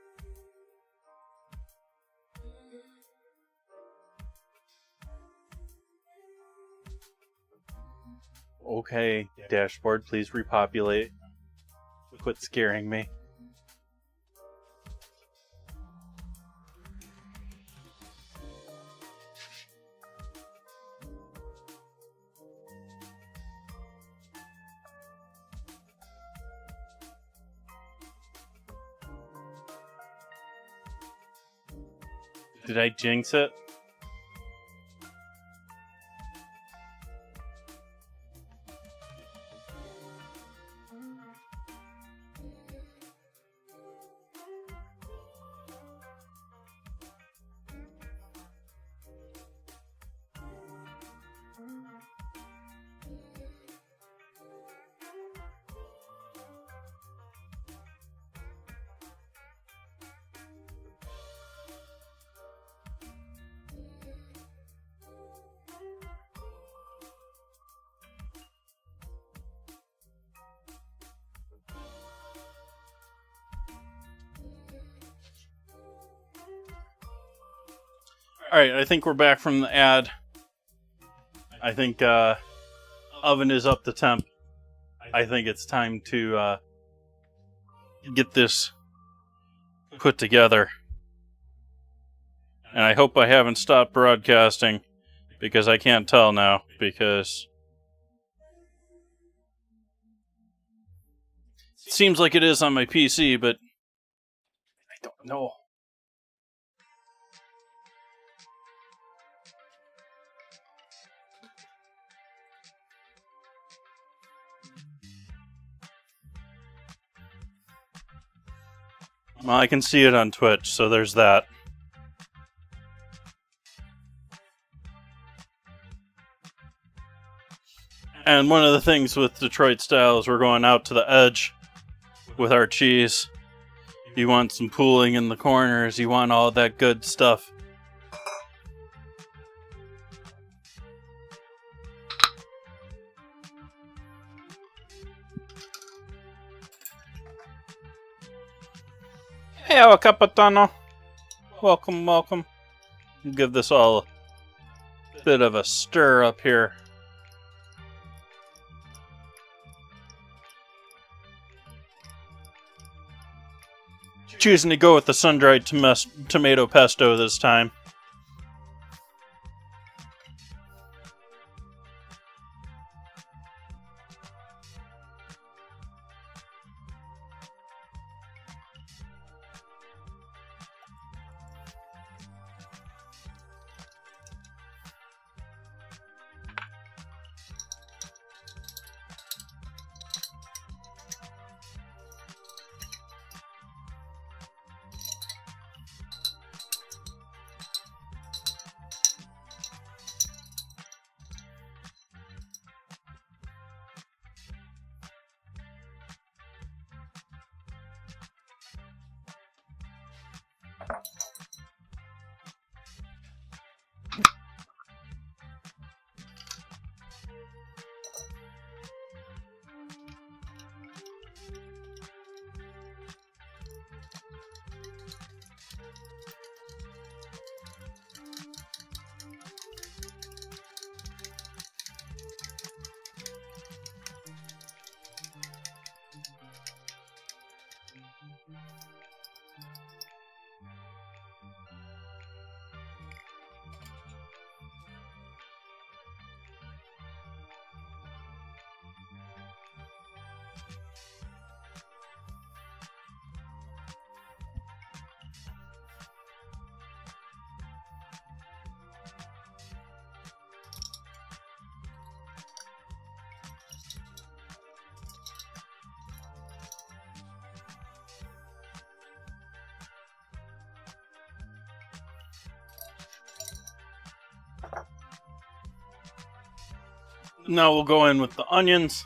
Okay, dashboard, please repopulate. Quit scaring me. Did I jinx it? Alright, I think we're back from the ad. I think oven is up to temp. I think it's time to get this put together. And I hope I haven't stopped broadcasting, because I can't tell now, because it seems like it is on my PC, but I don't know. Well, I can see it on Twitch, so there's that. And one of the things with Detroit style is we're going out to the edge with our cheese. You want some pooling in the corners, you want all that good stuff. Hey, Capitano. Welcome, welcome. Give this all a bit of a stir up here. Choosing to go with the sun-dried tomato pesto this time. Now we'll go in with the onions.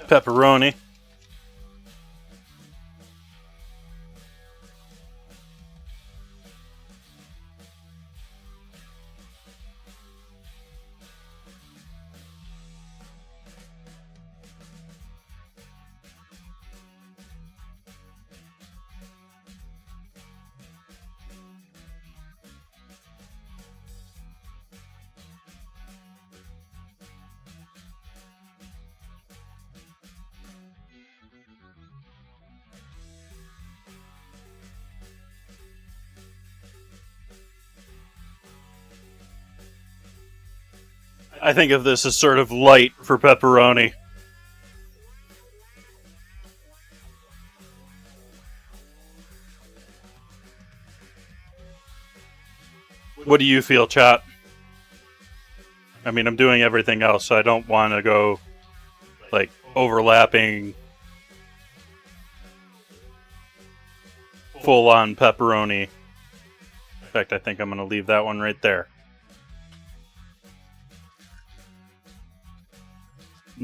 pepperoni. I think of this as sort of light for pepperoni. What do you feel, chat? I mean, I'm doing everything else, so I don't want to go, like, overlapping full-on pepperoni. In fact, I think I'm going to leave that one right there.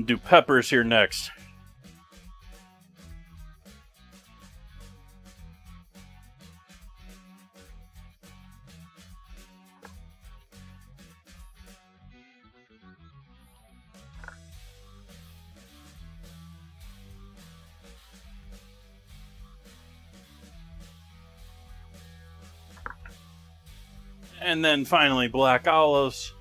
Do peppers here next. And then finally, black olives.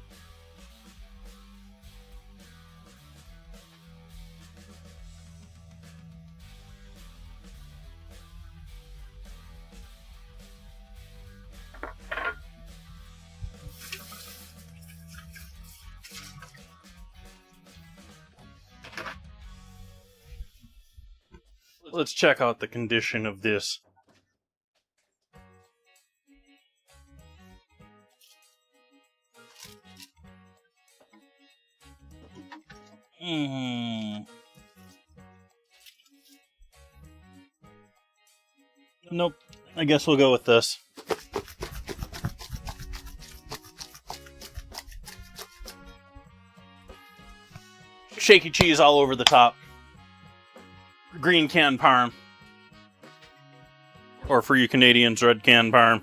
Let's check out the condition of this. Nope. I guess we'll go with this. Shaky cheese all over the top. Green canned parm. Or for you Canadians, red canned parm.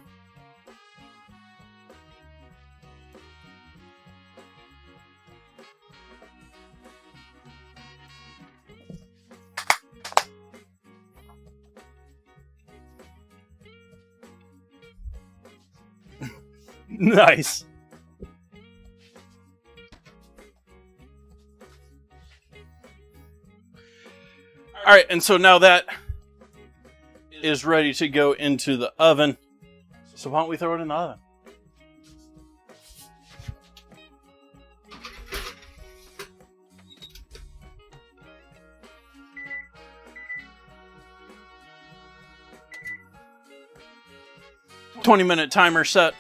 Nice. All right, and so now that is ready to go into the oven. So why don't we throw it in the oven? "20-minute timer set.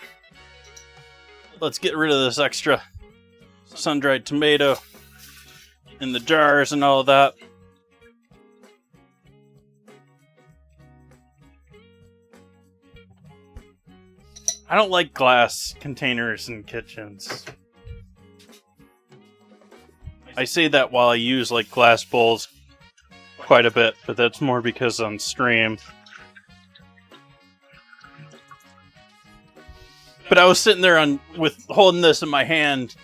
Let's get rid of this extra sun-dried tomato in the jars and all of that. I don't like glass containers in kitchens. I say that while I use like glass bowls quite a bit, but that's more because on stream. But I was sitting there with holding this in my hand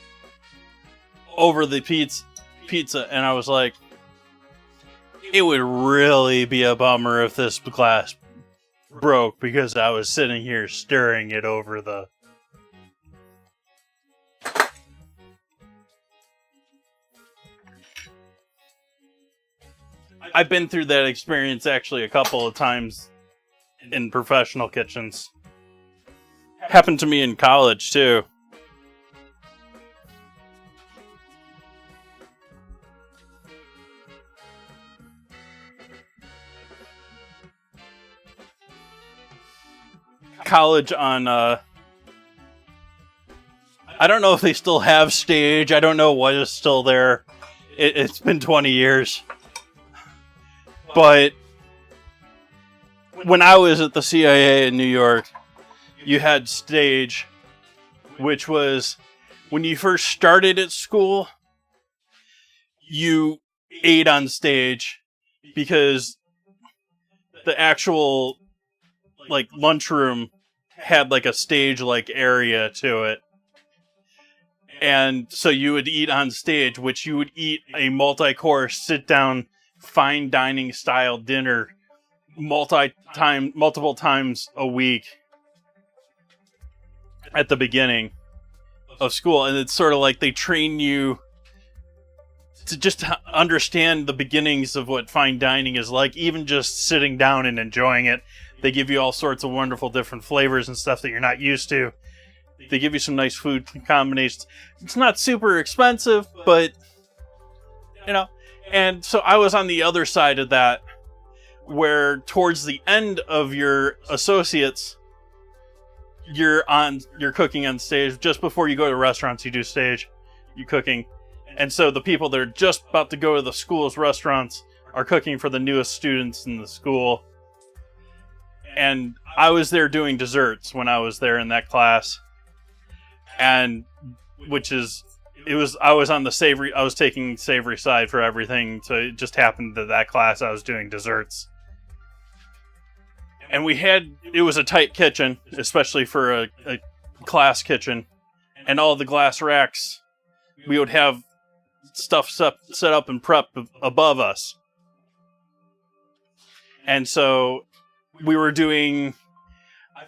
over the pizza, and I was like, it would really be a bummer if this glass broke because I was sitting here stirring it over the... I've been through that experience actually a couple of times in professional kitchens. Happened to me in college, too. College on, I don't know if they still have Stage. I don't know what is still there. It's been 20 years. But when I was at the CIA in New York, you had Stage, which was when you first started at school, ate on stage because the actual like lunchroom had like a stage like area to it. And so you would eat on stage, which you would eat a multi-course sit down fine dining style dinner multiple times a week at the beginning of school. And it's sort of like they train you to just understand the beginnings of what fine dining is like, even just sitting down and enjoying it. They give you all sorts of wonderful different flavors and stuff that you're not used to. They give you some nice food combinations. It's not super expensive, but, you know. And so I was on the other side of that, where towards the end of your associates, you're cooking on stage. Just before you go to restaurants, you do stage, you're cooking. And so the people that are just about to go to the school's restaurants are cooking for the newest students in the school. And I was there doing desserts when I was there in that class. And I was on the savory, I was taking savory side for everything. So it just happened that class I was doing desserts. And it was a tight kitchen, especially for a class kitchen. And all the glass racks, we would have stuff set up and prepped above us. And so we were doing,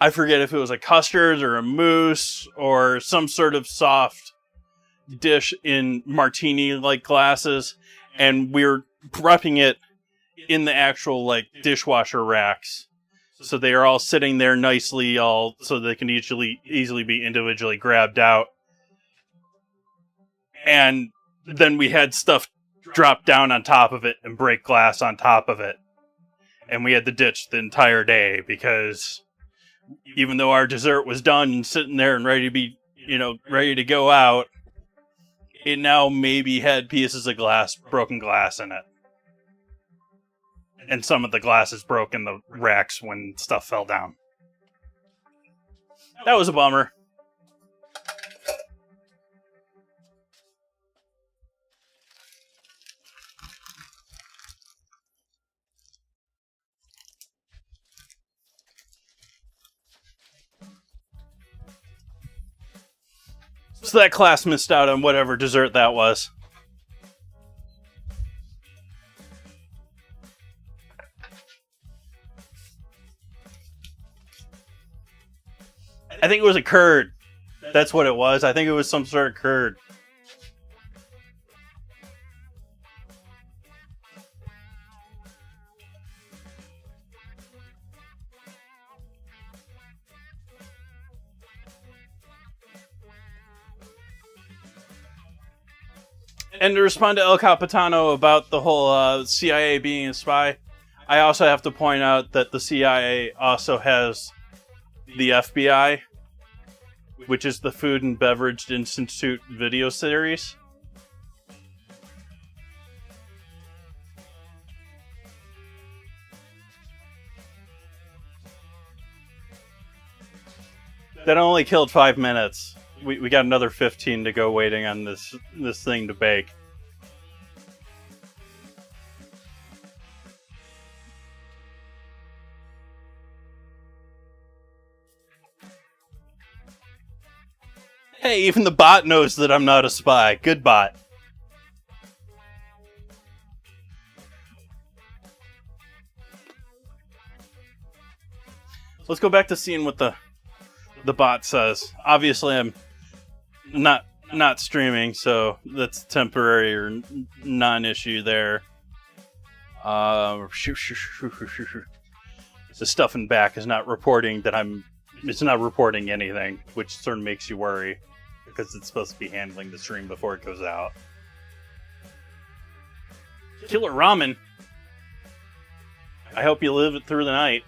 I forget if it was a custard or a mousse or some sort of soft dish in martini-like glasses. And we were prepping it in the actual like dishwasher racks. So they are all sitting there nicely, all so they can easily be individually grabbed out. And then we had stuff drop down on top of it and break glass on top of it. And we had to ditch the entire day because even though our dessert was done and sitting there and ready to be, ready to go out, it now maybe had pieces of broken glass in it. And some of the glasses broke in the racks when stuff fell down. That was a bummer. So that class missed out on whatever dessert that was. I think it was a curd. That's what it was. I think it was some sort of curd. And to respond to El Capitano about the whole CIA being a spy, I also have to point out that the CIA also has the FBI, which is the Food and Beverage Institute video series. That only killed 5 minutes. We got another 15 to go waiting on this thing to bake. Hey, even the bot knows that I'm not a spy. Good bot. Let's go back to seeing what the bot says. Obviously, I'm not streaming, so that's temporary or non-issue there. The stuff in back is not reporting that it's not reporting anything, which sort of makes you worry because it's supposed to be handling the stream before it goes out. Killer Ramen. I hope you live it through the night.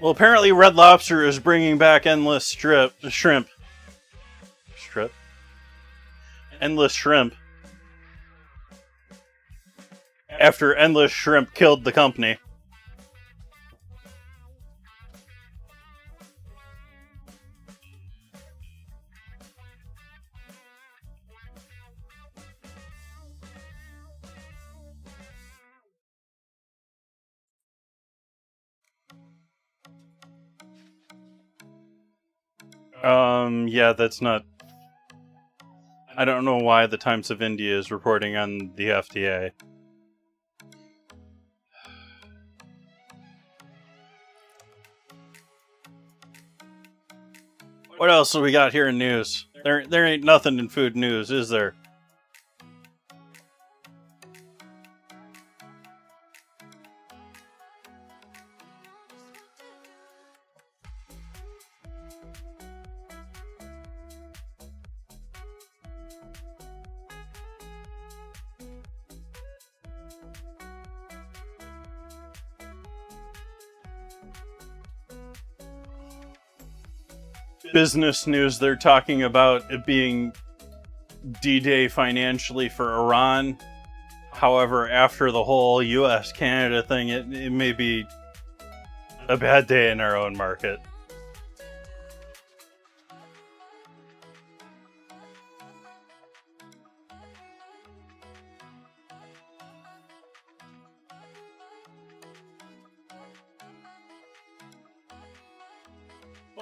Well, apparently Red Lobster is bringing back endless shrimp. Strip? Endless shrimp. After endless shrimp killed the company. Yeah, that's not... I don't know why the Times of India is reporting on the FDA. What else do we got here in news? There ain't nothing in food news, is there? Business news, they're talking about it being D-Day financially for Iran. However, after the whole US-Canada thing, it may be a bad day in our own market.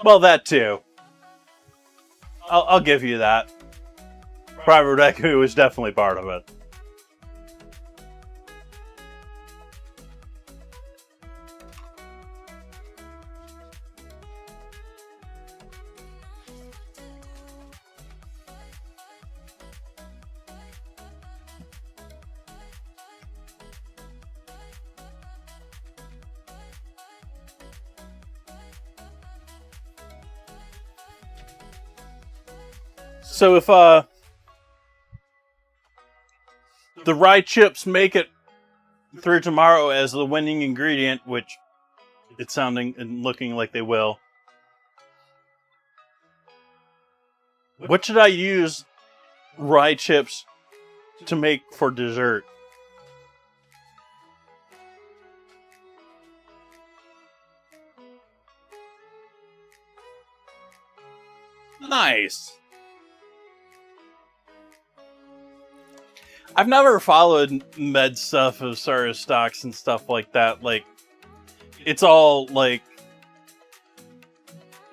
Well, that too. I'll give you that. Private equity was definitely part of it. So if the rye chips make it through tomorrow as the winning ingredient, which it's sounding and looking like they will, what should I use rye chips to make for dessert? Nice. I've never followed med stuff as far as stocks and stuff like that. Like, it's all like,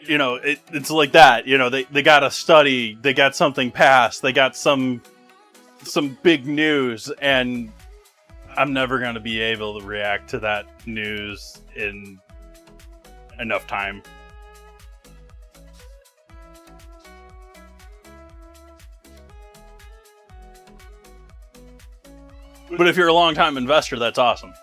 you know, it's like that. You know, they got a study, they got something passed, they got some big news, and I'm never going to be able to react to that news in enough time. But if you're a long-time investor, that's awesome.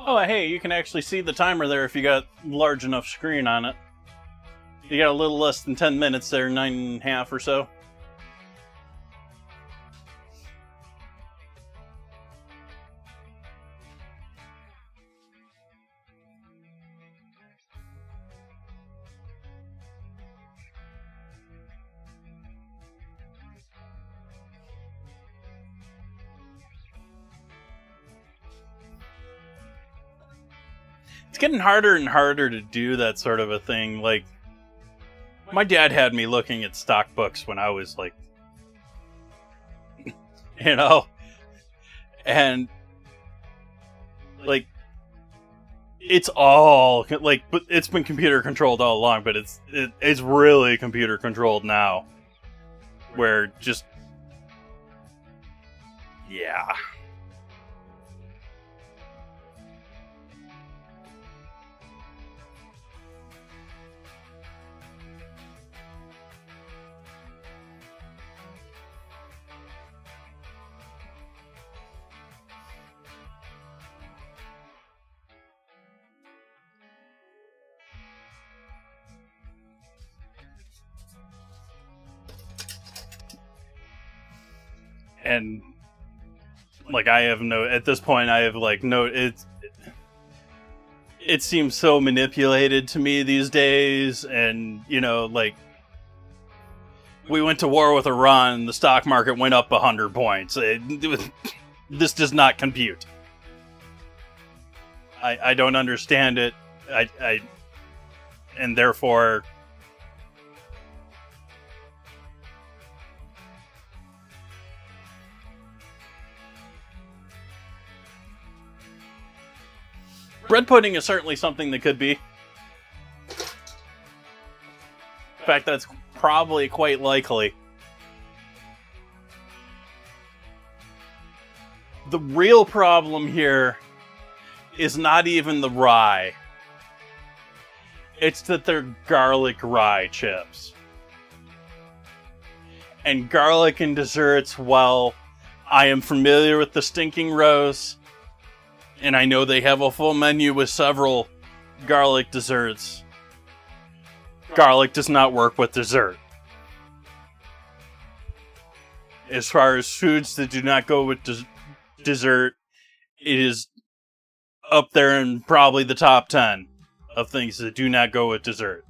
Oh, hey, you can actually see the timer there if you got a large enough screen on it. You got a little less than 10 minutes there, 9.5 or so. It's getting harder and harder to do that sort of a thing. Like, my dad had me looking at stock books when I was like, you know, and like, it's all like, but it's been computer controlled all along, but it's really computer controlled now, where just, yeah. And like I have no at this point I have like no it seems so manipulated to me these days, and you know, like we went to war with Iran, the stock market went up 100 points. This does not compute. I don't understand it. And therefore bread pudding is certainly something that could be. In fact, that's probably quite likely. The real problem here is not even the rye. It's that they're garlic rye chips. And garlic in desserts, well, I am familiar with the Stinking Rose, and I know they have a full menu with several garlic desserts. Garlic does not work with dessert. As far as foods that do not go with dessert, it is up there in probably the top 10 of things that do not go with dessert.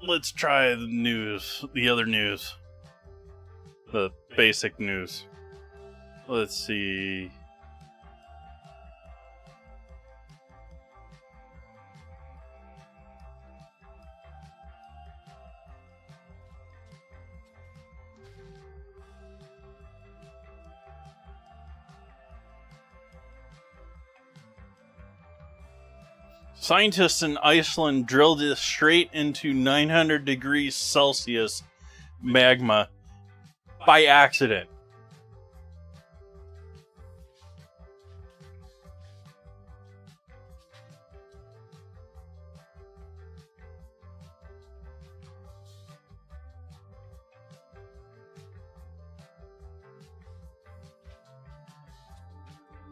Let's try the news, the other news. The basic news. Let's see. Scientists in Iceland drilled it straight into 900 degrees Celsius magma by accident.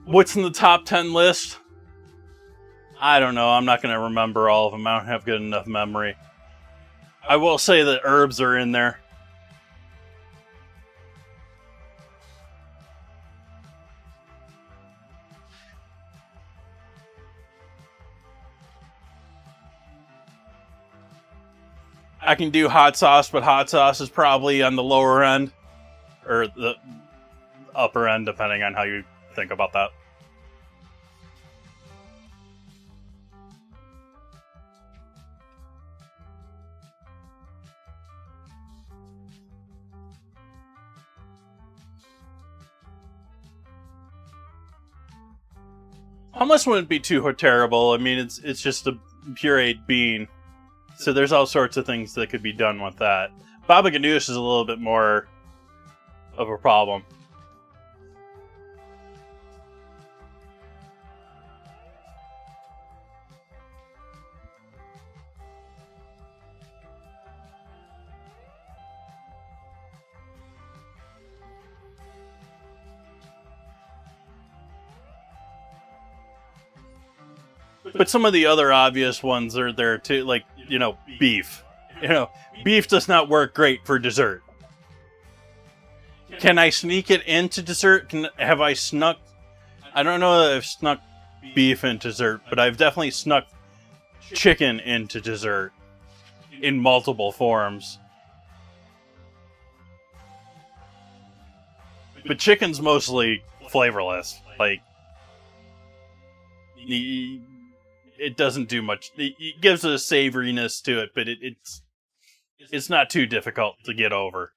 What's in the top 10 list? I don't know. I'm not going to remember all of them. I don't have good enough memory. I will say that herbs are in there. I can do hot sauce, but hot sauce is probably on the lower end. Or the upper end, depending on how you think about that. Hummus wouldn't be too terrible. I mean, it's just a pureed bean. So there's all sorts of things that could be done with that. Baba ganoush is a little bit more of a problem. But some of the other obvious ones are there too, like, you know, beef. You know, beef does not work great for dessert. Can I sneak it into dessert? Have I snuck... I don't know that I've snuck beef into dessert, but I've definitely snuck chicken into dessert in multiple forms. But chicken's mostly flavorless. Like, it doesn't do much. It gives a savoriness to it, but it's not too difficult to get over.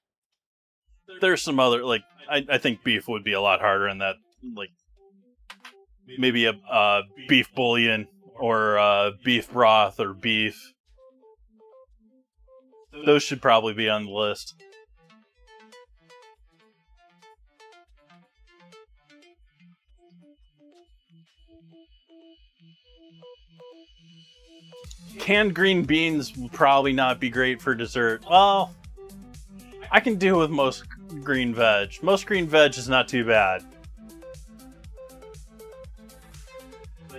There's some other, like, I think beef would be a lot harder in that, like, maybe a beef bouillon or beef broth or beef. Those should probably be on the list. Canned green beans would probably not be great for dessert. Well, I can do with most green veg. Most green veg is not too bad.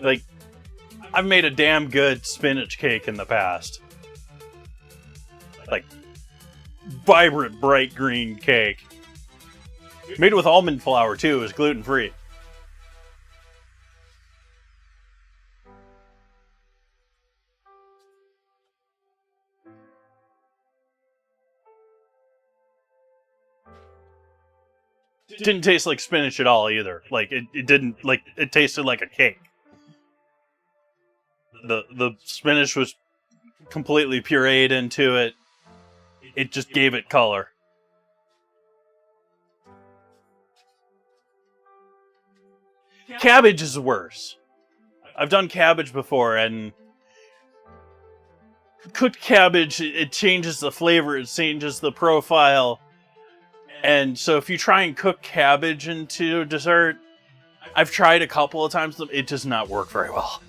Like, I've made a damn good spinach cake in the past. Like, vibrant, bright green cake. Made with almond flour, too. It was gluten-free. Didn't taste like spinach at all, either. Like, it didn't, like, it tasted like a cake. The spinach was completely pureed into it. It just gave it color. Cabbage is worse. I've done cabbage before, and cooked cabbage, it changes the flavor, it changes the profile. And so if you try and cook cabbage into dessert, I've tried a couple of times, it does not work very well.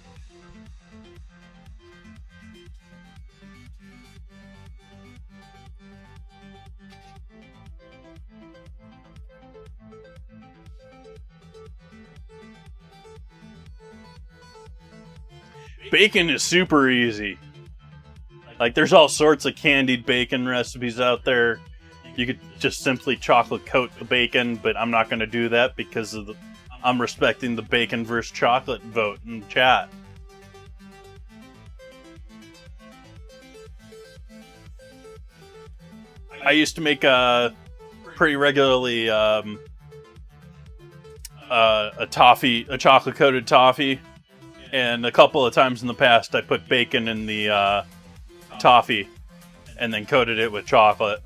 Bacon is super easy. Like, there's all sorts of candied bacon recipes out there. You could just simply chocolate coat the bacon, but I'm not going to do that because of I'm respecting the bacon versus chocolate vote in chat. I used to make pretty regularly a chocolate coated toffee. And a couple of times in the past, I put bacon in the toffee and then coated it with chocolate.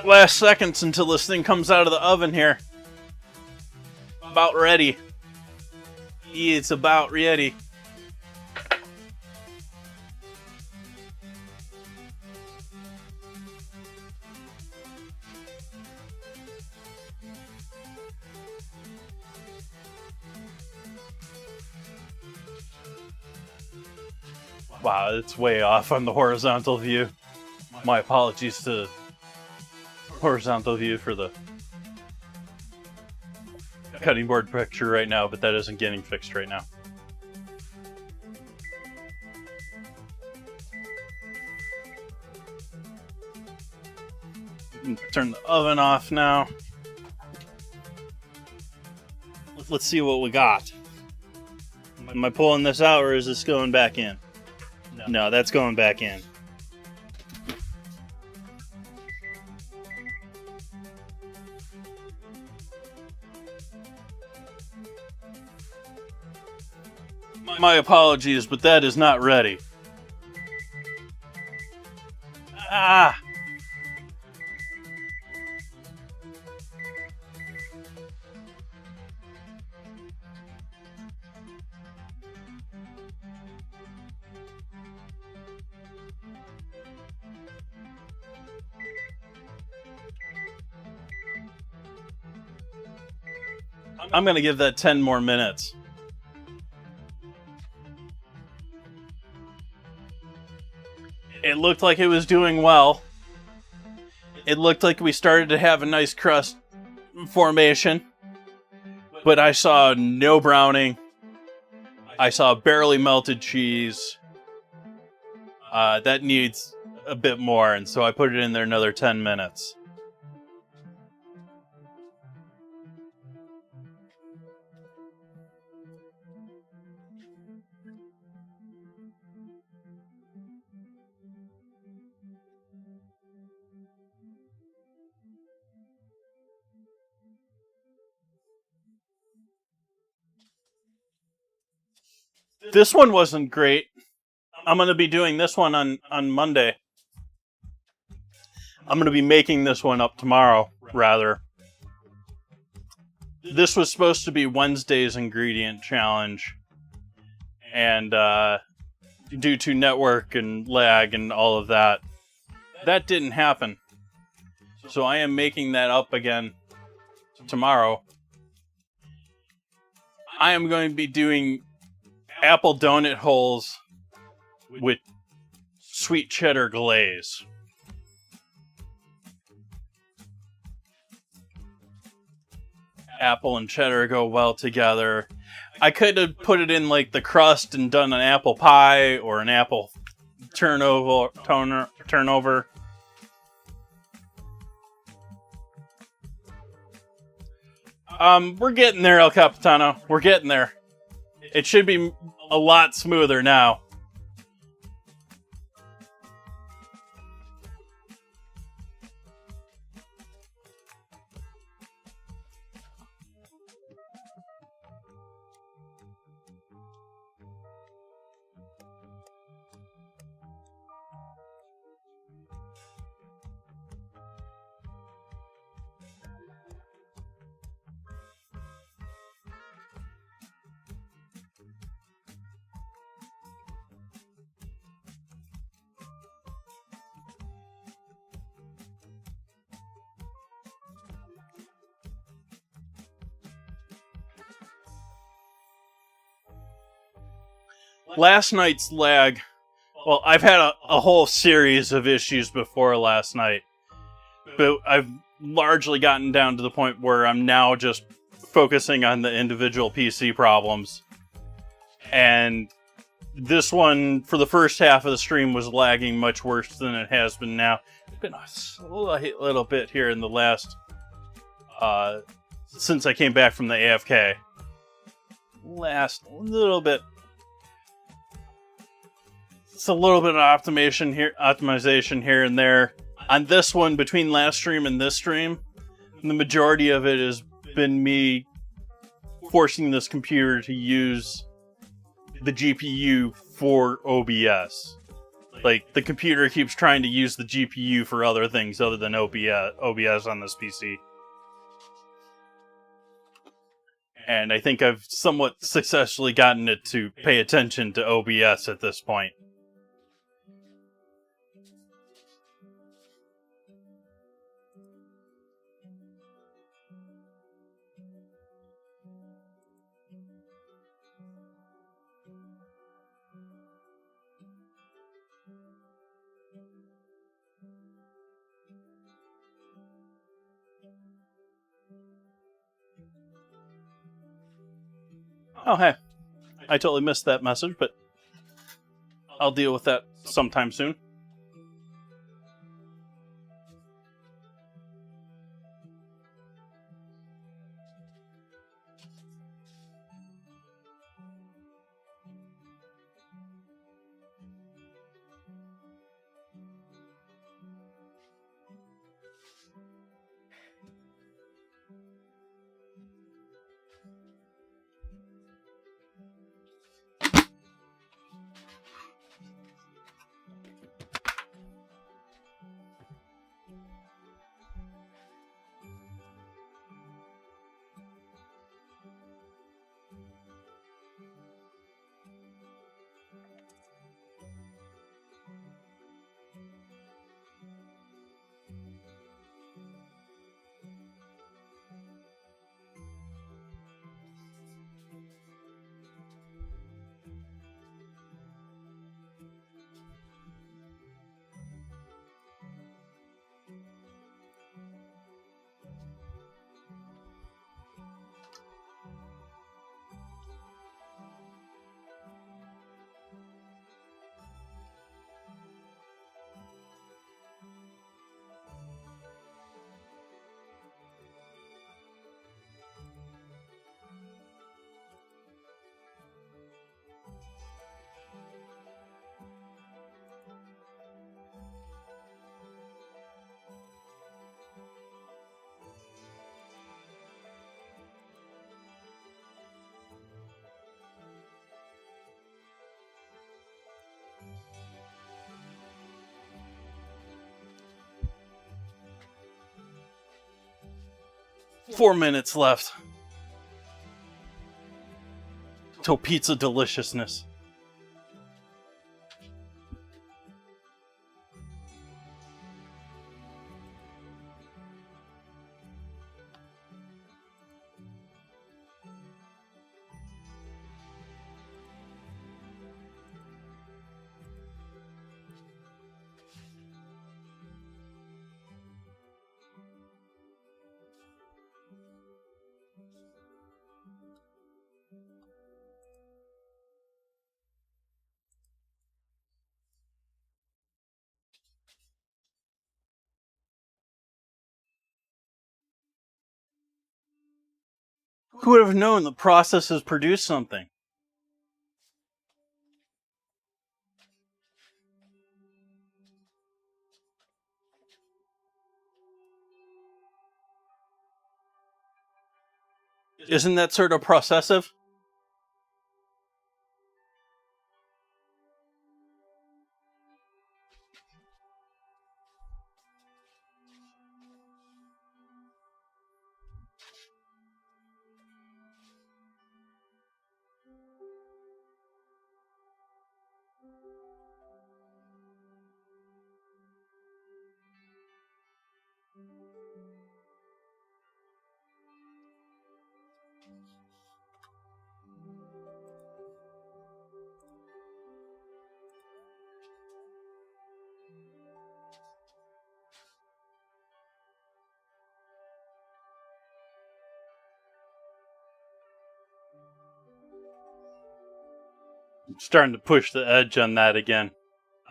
Last seconds until this thing comes out of the oven here. About ready. Yeah, it's about ready. Wow, it's way off on the horizontal view. My apologies to horizontal view for the cutting board picture right now, but that isn't getting fixed right now. Turn the oven off now. Let's see what we got. Am I pulling this out or is this going back in? No, that's going back in. My apologies, but that is not ready. Ah! I'm gonna give that 10 more minutes. It looked like it was doing well. It looked like we started to have a nice crust formation. But I saw no browning. I saw barely melted cheese. That needs a bit more, and so I put it in there another 10 minutes. This one wasn't great. I'm going to be doing this one on Monday. I'm going to be making this one up tomorrow, rather. This was supposed to be Wednesday's ingredient challenge. And due to network and lag and all of that, That didn't happen. So I am making that up again tomorrow. I am going to be doing apple donut holes with sweet cheddar glaze. Apple and cheddar go well together. I could have put it in like the crust and done an apple pie or an apple turnover. We're getting there, El Capitano. We're getting there. It should be a lot smoother now. Last night's lag, well, I've had a whole series of issues before last night, but I've largely gotten down to the point where I'm now just focusing on the individual PC problems. And this one, for the first half of the stream, was lagging much worse than it has been now. It's been a little bit here in the last, since I came back from the AFK. Last little bit. It's a little bit of optimization here and there. On this one, between last stream and this stream, the majority of it has been me forcing this computer to use the GPU for OBS. Like, the computer keeps trying to use the GPU for other things other than OBS on this PC. And I think I've somewhat successfully gotten it to pay attention to OBS at this point. Oh, hey. I totally missed that message, but I'll deal with that sometime soon. Four minutes left till pizza deliciousness. Who would have known the process has produced something? Isn't that sort of processive? I'm starting to push the edge on that again.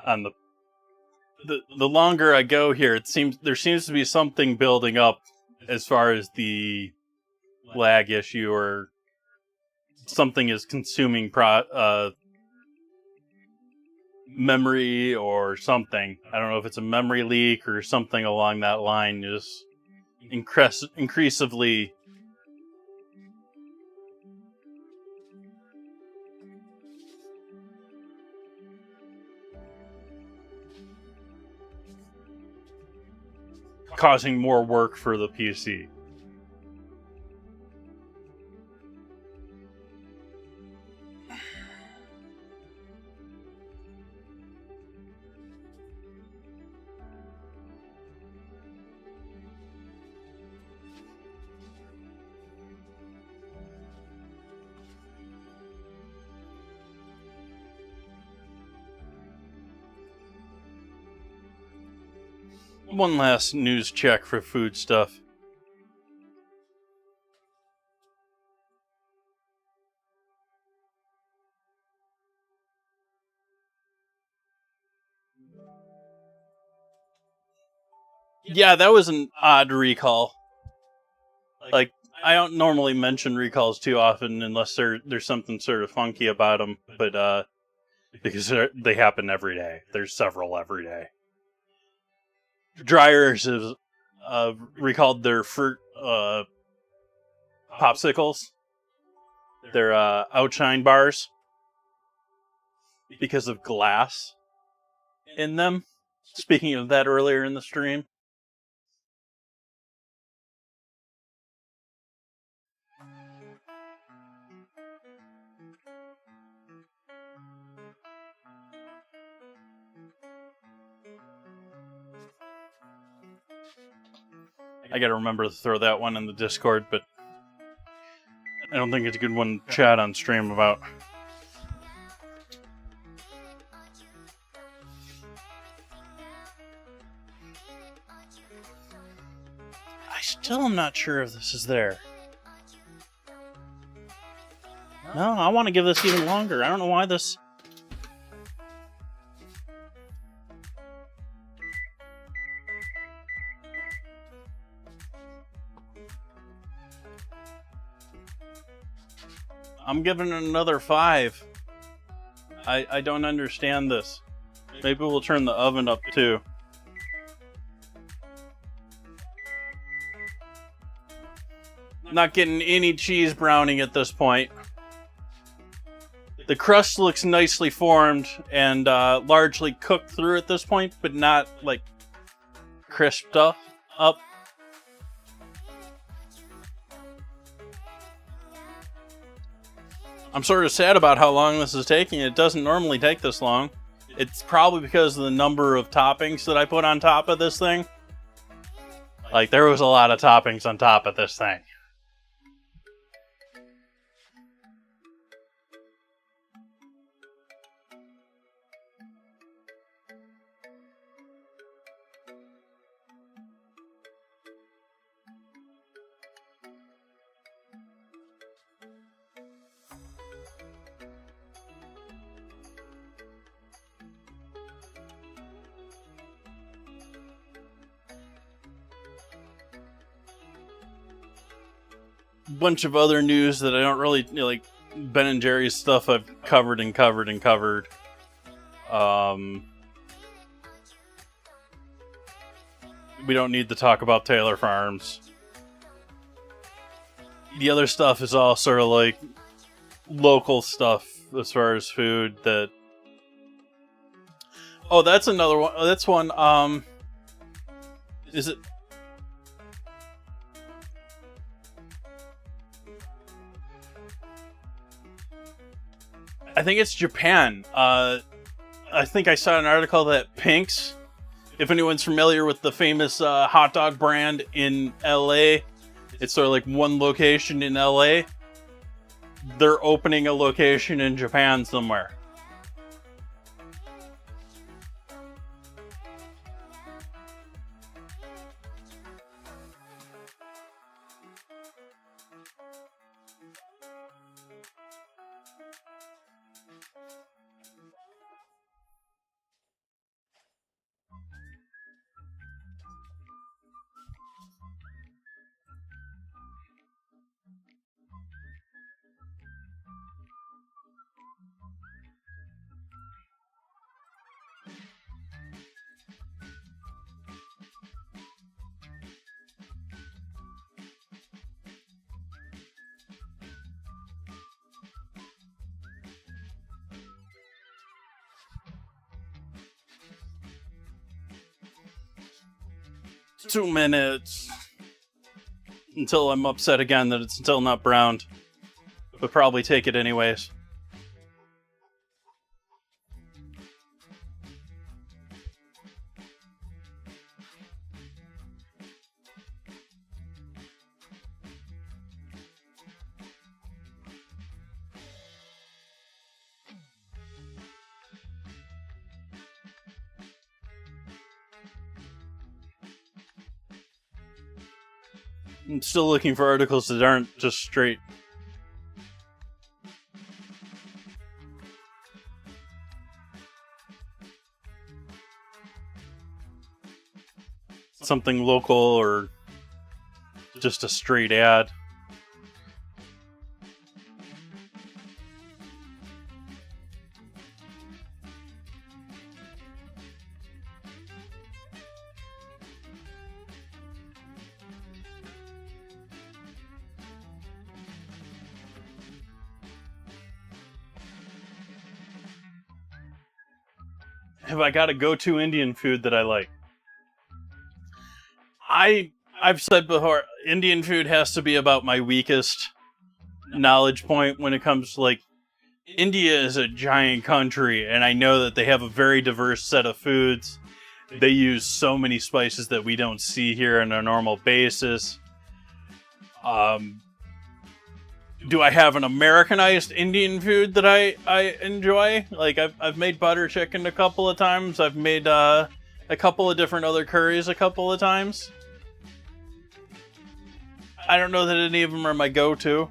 On the longer I go here, there seems to be something building up as far as the lag issue, or something is consuming memory or something. I don't know if it's a memory leak or something along that line. Just increasingly causing more work for the PC. One last news check for food stuff. Yeah, that was an odd recall. Like, I don't normally mention recalls too often unless there's something sort of funky about them, but because they happen every day. There's several every day. Dryers has recalled their fruit popsicles, their outshine bars, because of glass in them. Speaking of that earlier in the stream. I gotta remember to throw that one in the Discord, but I don't think it's a good one to chat on stream about. I still am not sure if this is there. No, I want to give this even longer. I don't know why this... I'm giving it another 5. I don't understand this. Maybe we'll turn the oven up too. Not getting any cheese browning at this point. The crust looks nicely formed and largely cooked through at this point, but not like crisped up. I'm sort of sad about how long this is taking. It doesn't normally take this long. It's probably because of the number of toppings that I put on top of this thing. Like, there was a lot of toppings on top of this thing. bunch of other news that I don't really, like Ben and Jerry's stuff I've covered and covered and covered. We don't need to talk about Taylor Farms. The other stuff is all sort of like local stuff as far as food that... Oh, that's another one. That's one, is it... I think it's Japan. I think I saw an article that Pink's, if anyone's familiar with the famous hot dog brand in LA, it's sort of like one location in LA. They're opening a location in Japan somewhere. Two minutes until I'm upset again that it's still not browned, but probably take it anyways. I'm still looking for articles that aren't just straight. Something local or just a straight ad. Have I got a go-to Indian food that I like? I've said before, Indian food has to be about my weakest knowledge point when it comes to, like, India is a giant country, and I know that they have a very diverse set of foods. They use so many spices that we don't see here on a normal basis. Do I have an Americanized Indian food that I enjoy? Like, I've made butter chicken a couple of times. I've made a couple of different other curries a couple of times. I don't know that any of them are my go-to.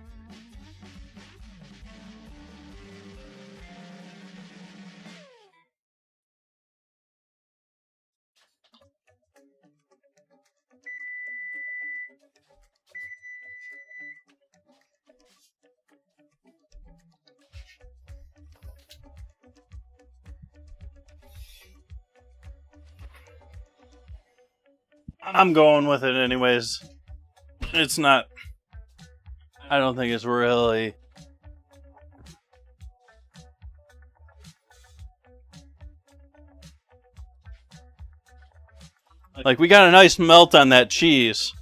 I'm going with it anyways. It's not... I don't think it's really... Like, we got a nice melt on that cheese.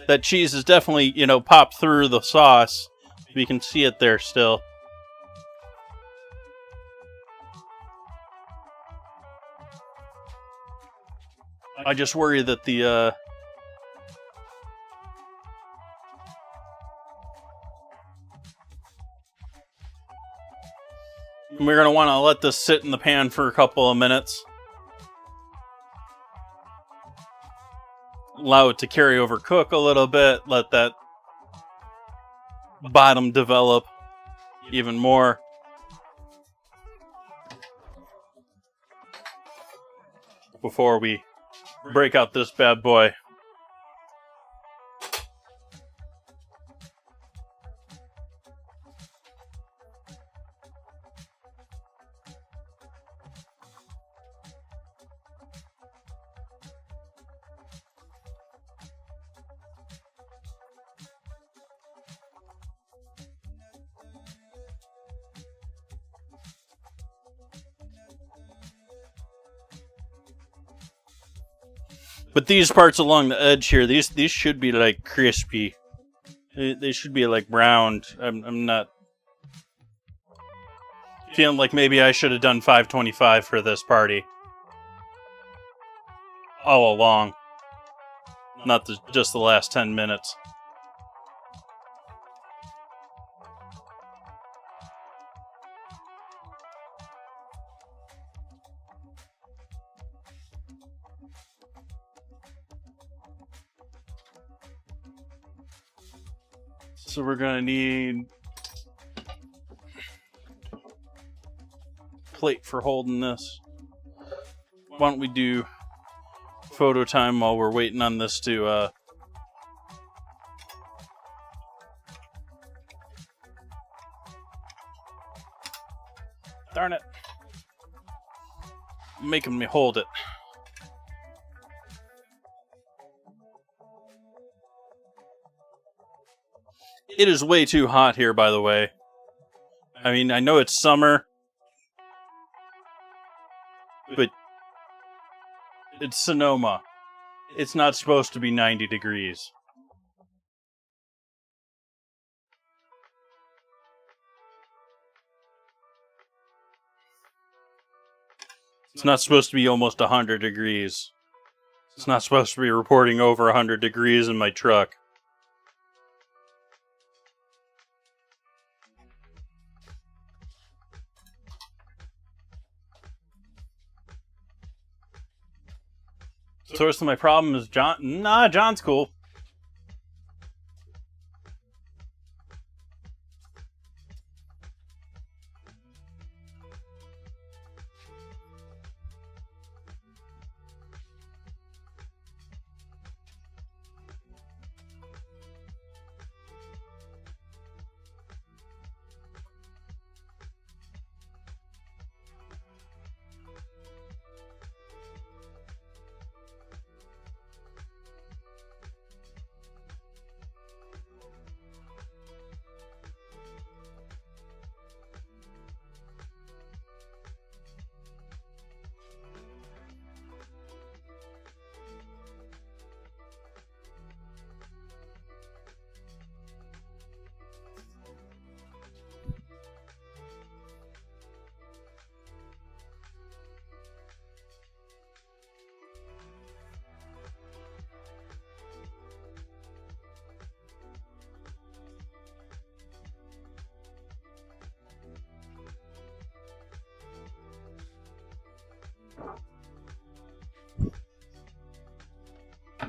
That cheese is definitely, you know, popped through the sauce. We can see it there still. I just worry that the, we're going to want to let this sit in the pan for a couple of minutes. Allow it to carry over cook a little bit. Let that bottom develop even more. Before we break out this bad boy. But these parts along the edge here, these should be like crispy. They should be like browned. I'm not feeling like maybe I should have done 525 for this party all along, not just the last 10 minutes. So we're gonna need plate for holding this. Why don't we do photo time while we're waiting on this to darn it, making me hold it. It is way too hot here, by the way. I mean, I know it's summer, but it's Sonoma. It's not supposed to be 90 degrees. It's not supposed to be almost 100 degrees. It's not supposed to be reporting over 100 degrees in my truck. Source of my problem is John. Nah, John's cool.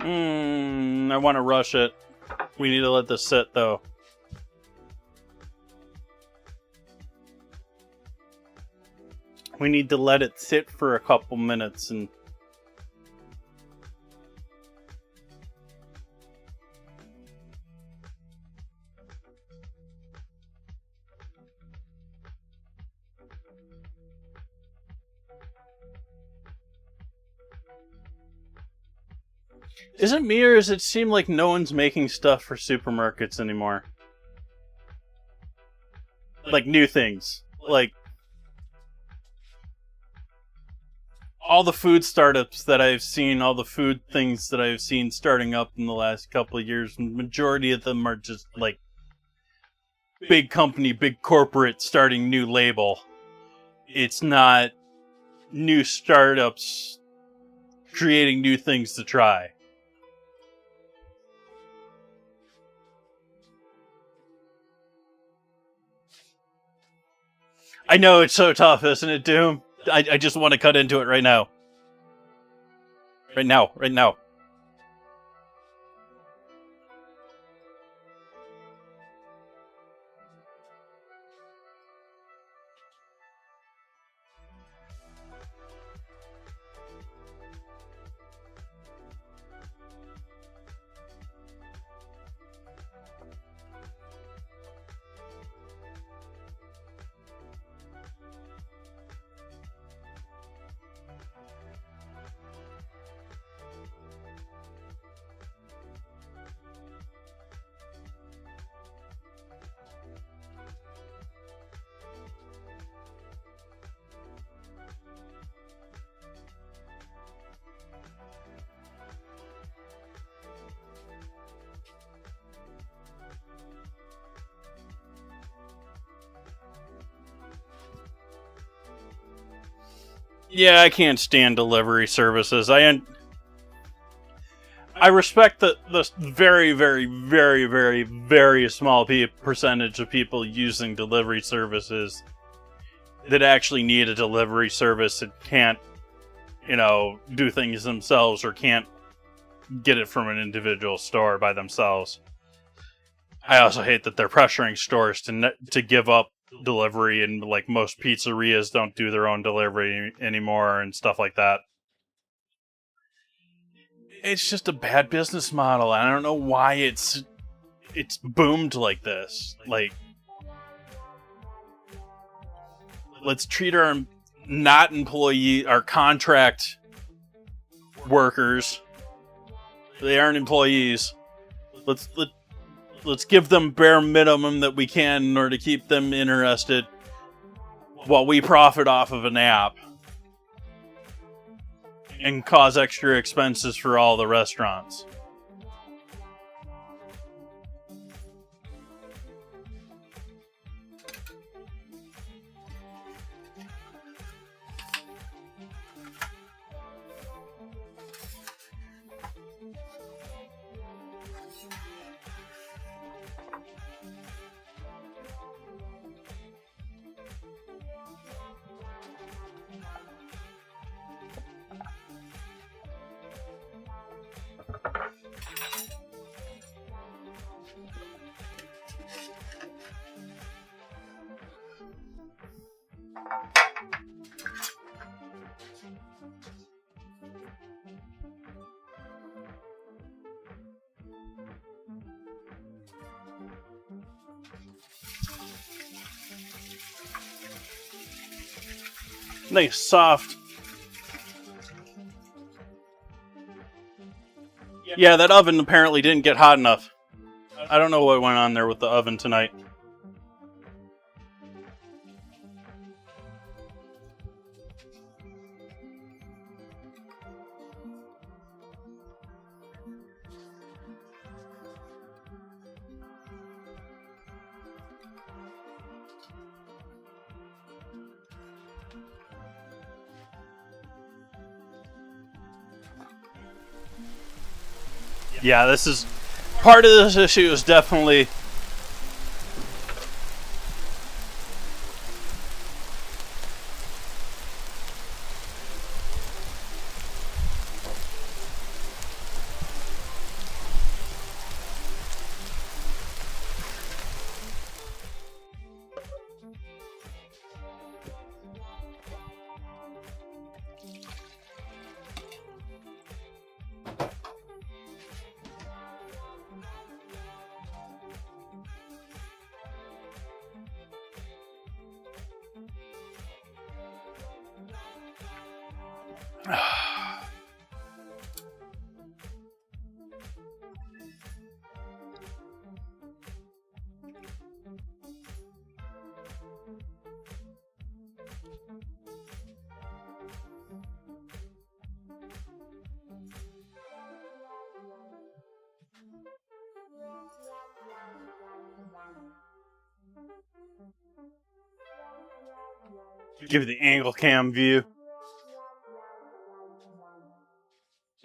I want to rush it. We need to let this sit, though. We need to let it sit for a couple minutes and... Is it me, or does it seem like no one's making stuff for supermarkets anymore? Like new things. Like all the food startups that I've seen, all the food things that I've seen starting up in the last couple of years, majority of them are just like big company, big corporate starting new label. It's not new startups creating new things to try. I know it's so tough, isn't it, Doom? I just want to cut into it right now. Right now. Yeah, I can't stand delivery services. I respect the very, very, very, very, very small percentage of people using delivery services that actually need a delivery service and can't, do things themselves or can't get it from an individual store by themselves. I also hate that they're pressuring stores to give up delivery, and like most pizzerias don't do their own delivery anymore and stuff like that. It's just a bad business model. I don't know why it's boomed like this. Like, let's treat our our contract workers. They aren't employees. Let's give them bare minimum that we can in order to keep them interested while we profit off of an app and cause extra expenses for all the restaurants. Nice, soft. Yeah, that oven apparently didn't get hot enough. I don't know what went on there with the oven tonight. Yeah, this is part of this issue is definitely give you the angle cam view.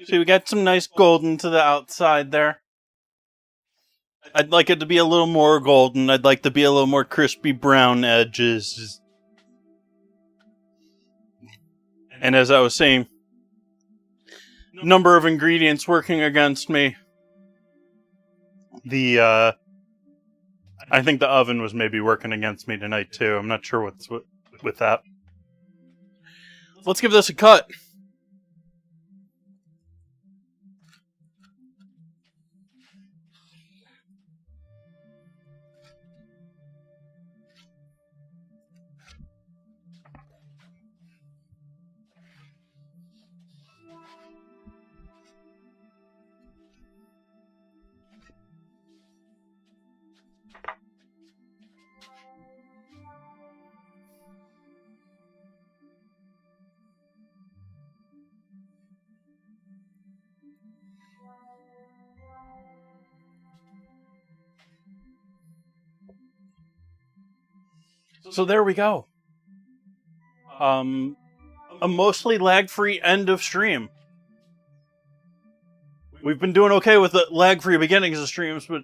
See, we got some nice golden to the outside there. I'd like it to be a little more golden. I'd like to be a little more crispy brown edges. And as I was saying, number of ingredients working against me. I think the oven was maybe working against me tonight too. I'm not sure what's with that. Let's give this a cut. So there we go. a mostly lag-free end of stream. We've been doing okay with the lag-free beginnings of streams, but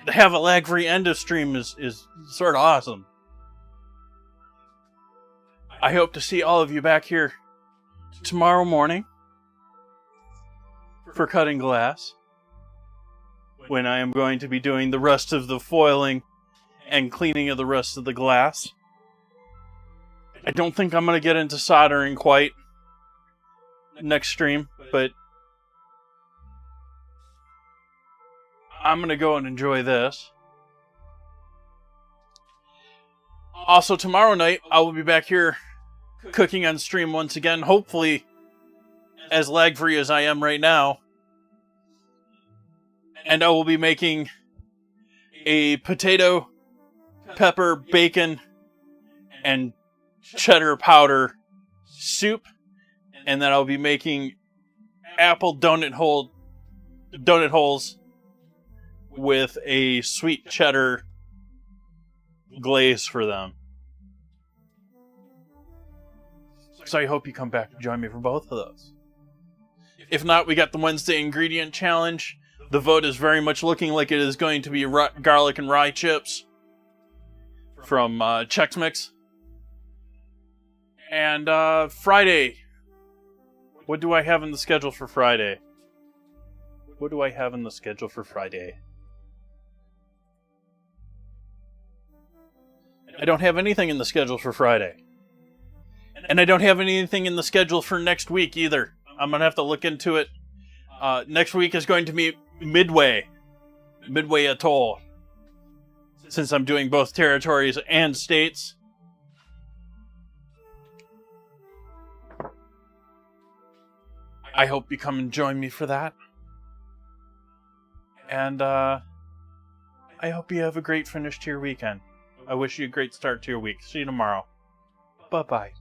to have a lag-free end of stream is sort of awesome. I hope to see all of you back here tomorrow morning for cutting glass, when I am going to be doing the rest of the foiling and cleaning of the rest of the glass. I don't think I'm going to get into soldering quite next stream, but I'm going to go and enjoy this. Also, tomorrow night, I will be back here cooking on stream once again, hopefully as lag-free as I am right now. And I will be making a potato, pepper, bacon, and cheddar powder soup. And then I'll be making apple donut holes with a sweet cheddar glaze for them. So I hope you come back and join me for both of those. If not, we got the Wednesday ingredient challenge. The vote is very much looking like it is going to be garlic and rye chips from Chex Mix. And Friday. What do I have in the schedule for Friday? What do I have in the schedule for Friday? I don't have anything in the schedule for Friday. And I don't have anything in the schedule for next week either. I'm going to have to look into it. Next week is going to be Midway Atoll. Since I'm doing both territories and states. I hope you come and join me for that. And I hope you have a great finish to your weekend. I wish you a great start to your week. See you tomorrow. Bye-bye.